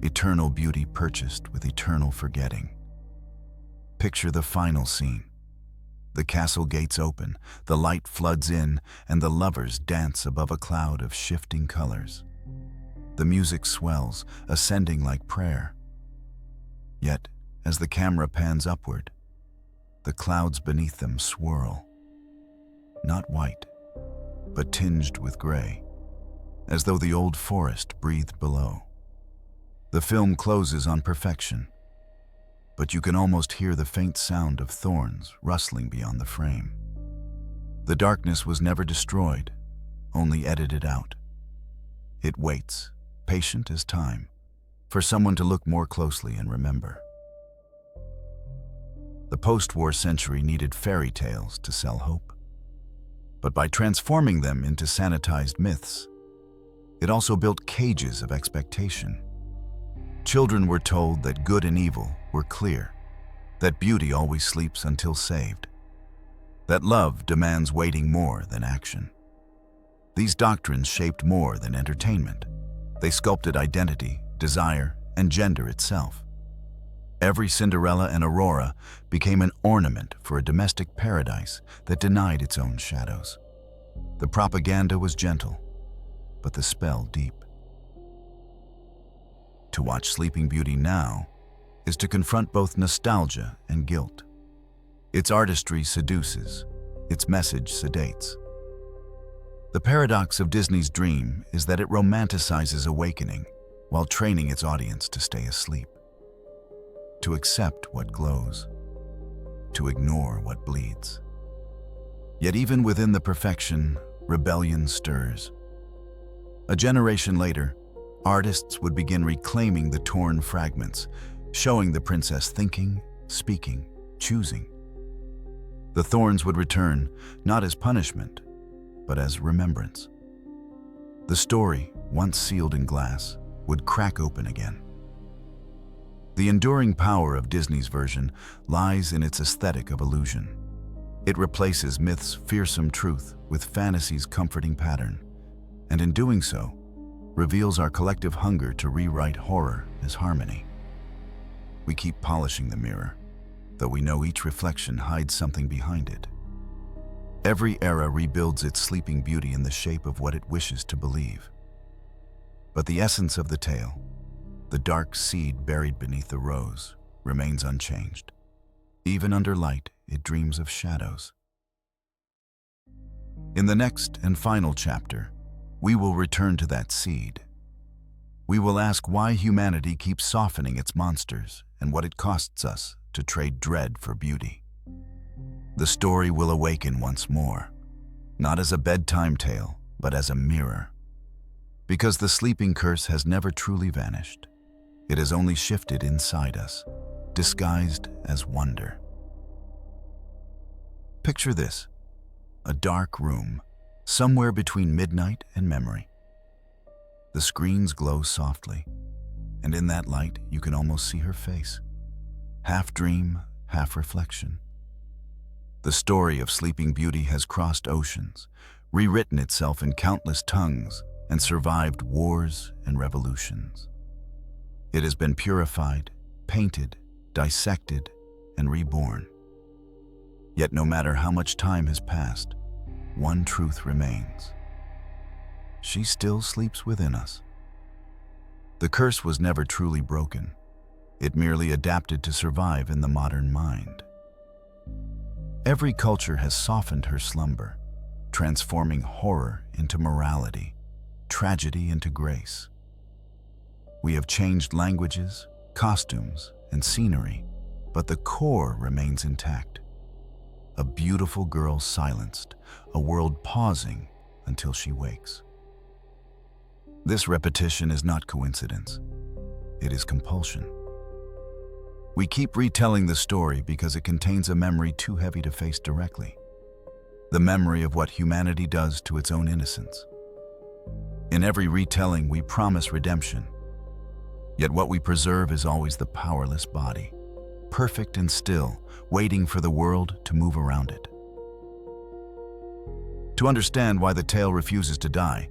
eternal beauty purchased with eternal forgetting. Picture the final scene. The castle gates open, the light floods in, and the lovers dance above a cloud of shifting colors. The music swells, ascending like prayer. Yet, as the camera pans upward, the clouds beneath them swirl, not white, but tinged with gray, as though the old forest breathed below. The film closes on perfection, but you can almost hear the faint sound of thorns rustling beyond the frame. The darkness was never destroyed, only edited out. It waits, patient as time, for someone to look more closely and remember. The post-war century needed fairy tales to sell hope. But by transforming them into sanitized myths, it also built cages of expectation. Children were told that good and evil were clear, that beauty always sleeps until saved, that love demands waiting more than action. These doctrines shaped more than entertainment. They sculpted identity, desire, and gender itself. Every Cinderella and Aurora became an ornament for a domestic paradise that denied its own shadows. The propaganda was gentle, but the spell deep. To watch Sleeping Beauty now is to confront both nostalgia and guilt. Its artistry seduces, its message sedates. The paradox of Disney's dream is that it romanticizes awakening while training its audience to stay asleep, to accept what glows, to ignore what bleeds. Yet even within the perfection, rebellion stirs. A generation later, artists would begin reclaiming the torn fragments, showing the princess thinking, speaking, choosing. The thorns would return, not as punishment, but as remembrance. The story, once sealed in glass, would crack open again. The enduring power of Disney's version lies in its aesthetic of illusion. It replaces myth's fearsome truth with fantasy's comforting pattern, and in doing so, reveals our collective hunger to rewrite horror as harmony. We keep polishing the mirror, though we know each reflection hides something behind it. Every era rebuilds its Sleeping Beauty in the shape of what it wishes to believe. But the essence of the tale, the dark seed buried beneath the rose, remains unchanged. Even under light, it dreams of shadows. In the next and final chapter, we will return to that seed. We will ask why humanity keeps softening its monsters and what it costs us to trade dread for beauty. The story will awaken once more, not as a bedtime tale, but as a mirror. Because the sleeping curse has never truly vanished. It has only shifted inside us, disguised as wonder. Picture this, a dark room, somewhere between midnight and memory. The screens glow softly, and in that light you can almost see her face. Half dream, half reflection. The story of Sleeping Beauty has crossed oceans, rewritten itself in countless tongues, and survived wars and revolutions. It has been purified, painted, dissected, and reborn. Yet no matter how much time has passed, one truth remains. She still sleeps within us. The curse was never truly broken. It merely adapted to survive in the modern mind. Every culture has softened her slumber, transforming horror into morality, tragedy into grace. We have changed languages, costumes, and scenery, but the core remains intact. A beautiful girl silenced, a world pausing until she wakes. This repetition is not coincidence. It is compulsion. We keep retelling the story because it contains a memory too heavy to face directly. The memory of what humanity does to its own innocence. In every retelling, we promise redemption. Yet what we preserve is always the powerless body, perfect and still, waiting for the world to move around it. To understand why the tale refuses to die,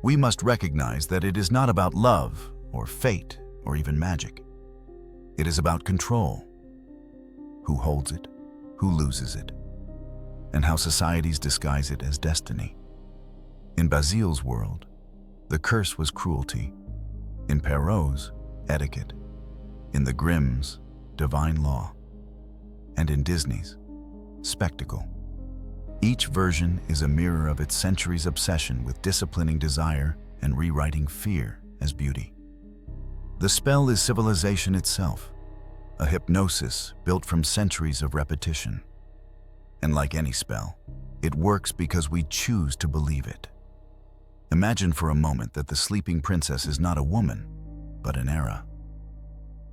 we must recognize that it is not about love or fate or even magic. It is about control. Who holds it, who loses it, and how societies disguise it as destiny. In Basile's world, the curse was cruelty. In Perrault's, etiquette. In the Grimm's, divine law. And in Disney's, spectacle. Each version is a mirror of its centuries' obsession with disciplining desire and rewriting fear as beauty. The spell is civilization itself, a hypnosis built from centuries of repetition. And like any spell, it works because we choose to believe it. Imagine for a moment that the sleeping princess is not a woman, but an era.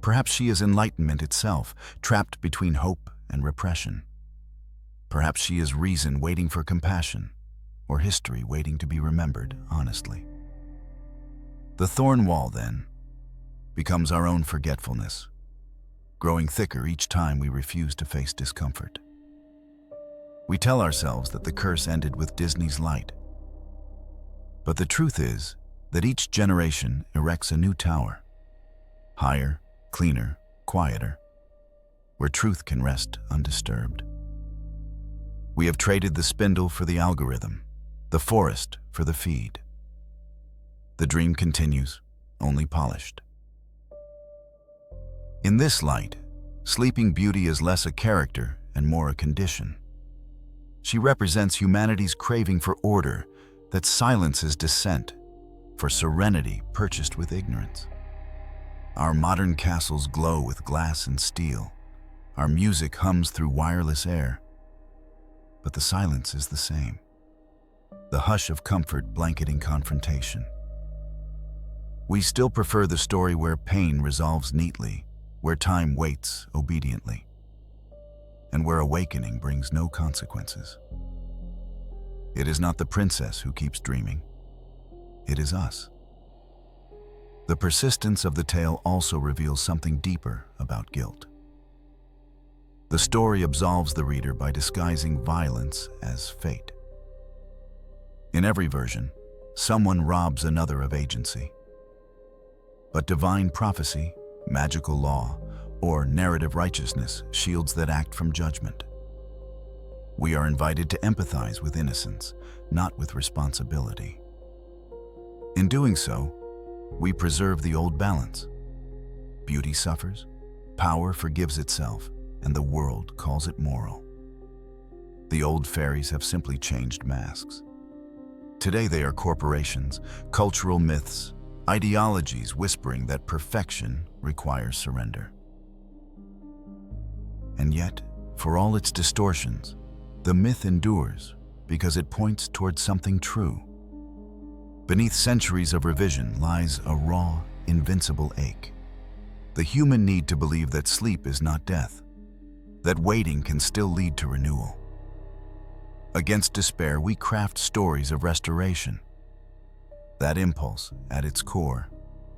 Perhaps she is enlightenment itself, trapped between hope and repression. Perhaps she is reason waiting for compassion, or history waiting to be remembered honestly. The thorn wall, then, becomes our own forgetfulness, growing thicker each time we refuse to face discomfort. We tell ourselves that the curse ended with Disney's light. But the truth is that each generation erects a new tower, higher, cleaner, quieter, where truth can rest undisturbed. We have traded the spindle for the algorithm, the forest for the feed. The dream continues, only polished. In this light, Sleeping Beauty is less a character and more a condition. She represents humanity's craving for order that silences dissent, for serenity purchased with ignorance. Our modern castles glow with glass and steel. Our music hums through wireless air. But the silence is the same. The hush of comfort blanketing confrontation. We still prefer the story where pain resolves neatly, where time waits obediently, and where awakening brings no consequences. It is not the princess who keeps dreaming. It is us. The persistence of the tale also reveals something deeper about guilt. The story absolves the reader by disguising violence as fate. In every version, someone robs another of agency. But divine prophecy, magical law, or narrative righteousness shields that act from judgment. We are invited to empathize with innocence, not with responsibility. In doing so, we preserve the old balance. Beauty suffers, power forgives itself, and the world calls it moral. The old fairies have simply changed masks. Today they are corporations, cultural myths, ideologies whispering that perfection requires surrender. And yet, for all its distortions, the myth endures because it points towards something true. Beneath centuries of revision lies a raw, invincible ache. The human need to believe that sleep is not death, that waiting can still lead to renewal. Against despair, we craft stories of restoration. That impulse, at its core,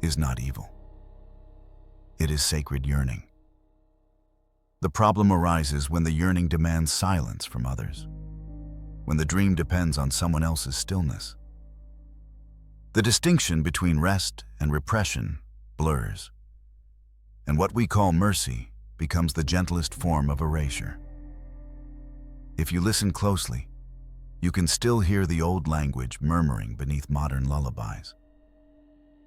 is not evil. It is sacred yearning. The problem arises when the yearning demands silence from others, when the dream depends on someone else's stillness. The distinction between rest and repression blurs, and what we call mercy becomes the gentlest form of erasure. If you listen closely, you can still hear the old language murmuring beneath modern lullabies.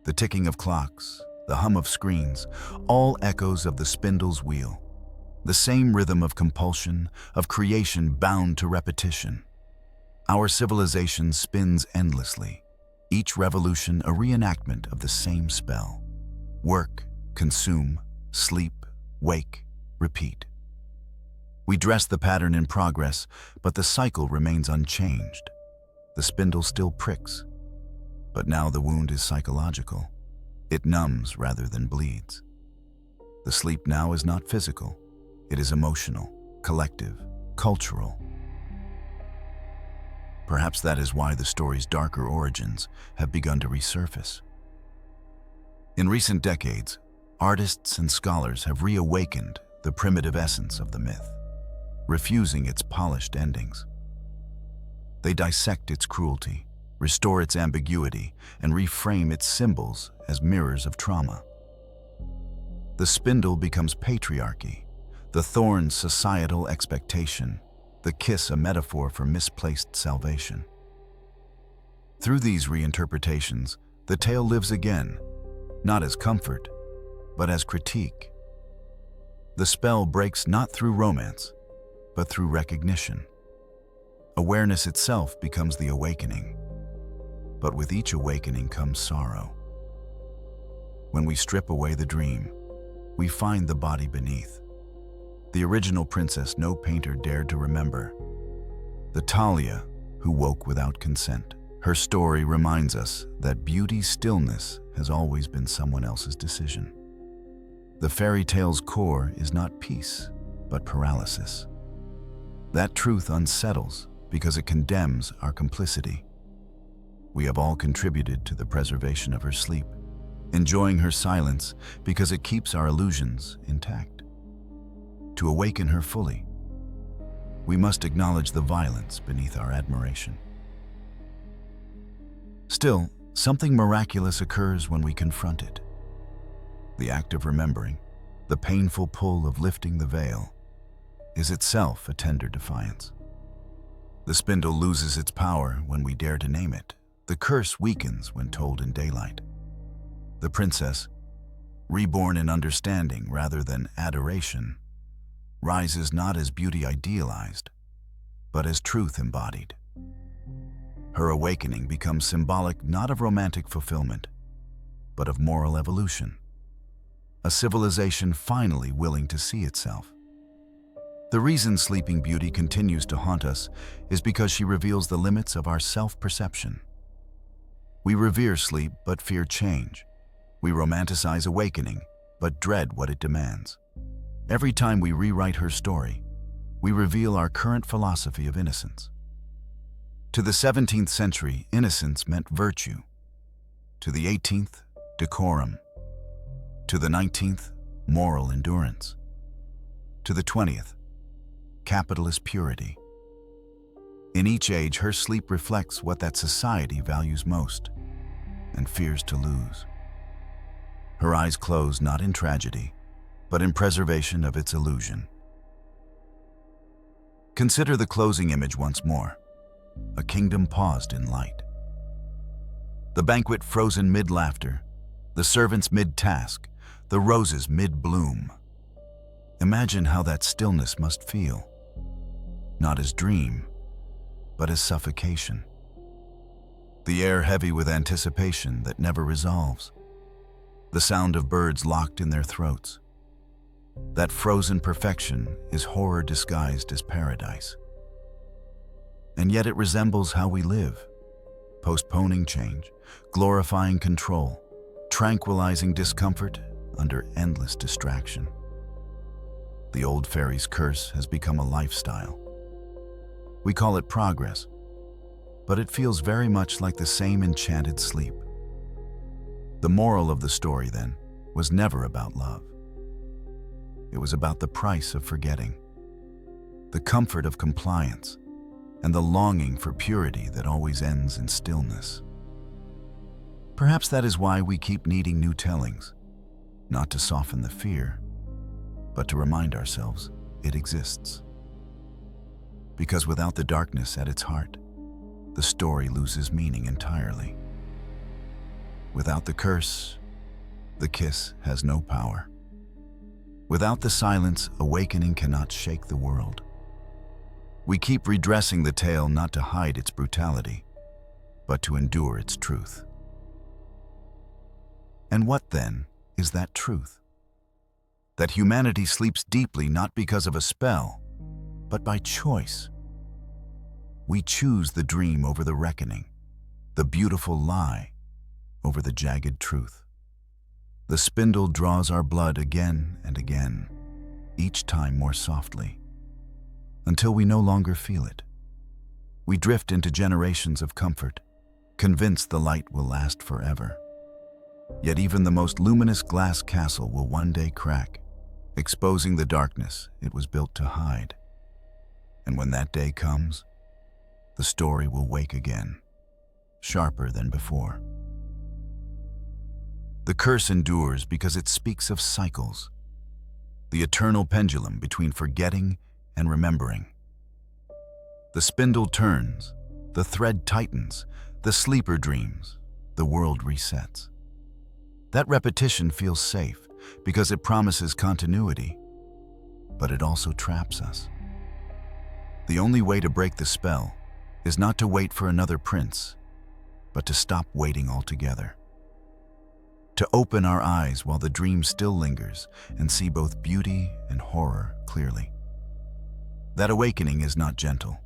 The ticking of clocks, the hum of screens, all echoes of the spindle's wheel, The same rhythm of compulsion, of creation bound to repetition. Our civilization spins endlessly, each revolution a reenactment of the same spell. Work, consume, sleep, wake, repeat. We dress the pattern in progress, but the cycle remains unchanged. The spindle still pricks, but now the wound is psychological. It numbs rather than bleeds. The sleep now is not physical. It is emotional, collective, cultural. Perhaps that is why the story's darker origins have begun to resurface. In recent decades, artists and scholars have reawakened the primitive essence of the myth, refusing its polished endings. They dissect its cruelty, restore its ambiguity, and reframe its symbols as mirrors of trauma. The spindle becomes patriarchy, the thorn societal expectation, the kiss a metaphor for misplaced salvation. Through these reinterpretations, the tale lives again, not as comfort, but as critique. The spell breaks not through romance, but through recognition. Awareness itself becomes the awakening, but with each awakening comes sorrow. When we strip away the dream, we find the body beneath. The original princess no painter dared to remember. The Talia who woke without consent. Her story reminds us that beauty's stillness has always been someone else's decision. The fairy tale's core is not peace, but paralysis. That truth unsettles because it condemns our complicity. We have all contributed to the preservation of her sleep, enjoying her silence because it keeps our illusions intact. To awaken her fully, we must acknowledge the violence beneath our admiration. Still, something miraculous occurs when we confront it. The act of remembering, the painful pull of lifting the veil, is itself a tender defiance. The spindle loses its power when we dare to name it. The curse weakens when told in daylight. The princess, reborn in understanding rather than adoration, rises not as beauty idealized, but as truth embodied. Her awakening becomes symbolic not of romantic fulfillment, but of moral evolution, a civilization finally willing to see itself. The reason Sleeping Beauty continues to haunt us is because she reveals the limits of our self-perception. We revere sleep but fear change. We romanticize awakening but dread what it demands. Every time we rewrite her story, we reveal our current philosophy of innocence. To the 17th century, innocence meant virtue. To the 18th, decorum. To the 19th, moral endurance. To the 20th, capitalist purity. In each age, her sleep reflects what that society values most and fears to lose. Her eyes close not in tragedy, but in preservation of its illusion. Consider the closing image once more. A kingdom paused in light. The banquet frozen mid-laughter, the servants mid-task, the roses mid-bloom. Imagine how that stillness must feel, not as dream, but as suffocation. The air heavy with anticipation that never resolves. The sound of birds locked in their throats. That frozen perfection is horror disguised as paradise. And yet it resembles how we live, postponing change, glorifying control, tranquilizing discomfort under endless distraction. The old fairy's curse has become a lifestyle. We call it progress, but it feels very much like the same enchanted sleep. The moral of the story, then, was never about love. It was about the price of forgetting, the comfort of compliance, and the longing for purity that always ends in stillness. Perhaps that is why we keep needing new tellings, not to soften the fear, but to remind ourselves it exists. Because without the darkness at its heart, the story loses meaning entirely. Without the curse, the kiss has no power. Without the silence, awakening cannot shake the world. We keep redressing the tale not to hide its brutality, but to endure its truth. And what then is that truth? That humanity sleeps deeply not because of a spell, but by choice. We choose the dream over the reckoning, the beautiful lie over the jagged truth. The spindle draws our blood again and again, each time more softly, until we no longer feel it. We drift into generations of comfort, convinced the light will last forever. Yet even the most luminous glass castle will one day crack, exposing the darkness it was built to hide. And when that day comes, the story will wake again, sharper than before. The curse endures because it speaks of cycles, the eternal pendulum between forgetting and remembering. The spindle turns, the thread tightens, the sleeper dreams, the world resets. That repetition feels safe because it promises continuity, but it also traps us. The only way to break the spell is not to wait for another prince, but to stop waiting altogether. To open our eyes while the dream still lingers and see both beauty and horror clearly. That awakening is not gentle.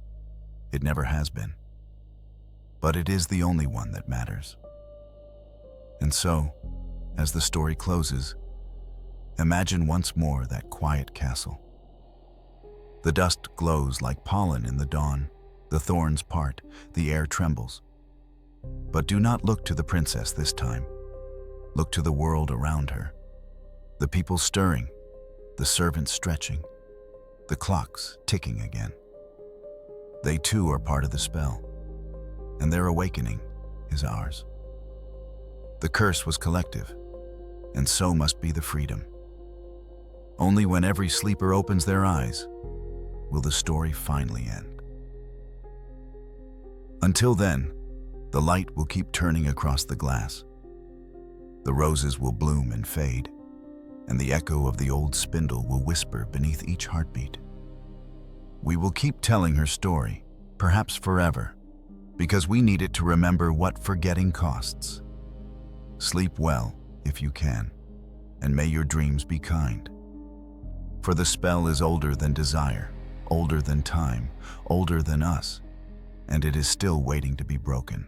It never has been. But it is the only one that matters. And so, as the story closes, imagine once more that quiet castle. The dust glows like pollen in the dawn, the thorns part, the air trembles. But do not look to the princess this time. Look to the world around her. The people stirring, the servants stretching, the clocks ticking again. They too are part of the spell, and their awakening is ours. The curse was collective, and so must be the freedom. Only when every sleeper opens their eyes will the story finally end. Until then, the light will keep turning across the glass. The roses will bloom and fade, and the echo of the old spindle will whisper beneath each heartbeat. We will keep telling her story, perhaps forever, because we need it to remember what forgetting costs. Sleep well, if you can, and may your dreams be kind. For the spell is older than desire, older than time, older than us, and it is still waiting to be broken.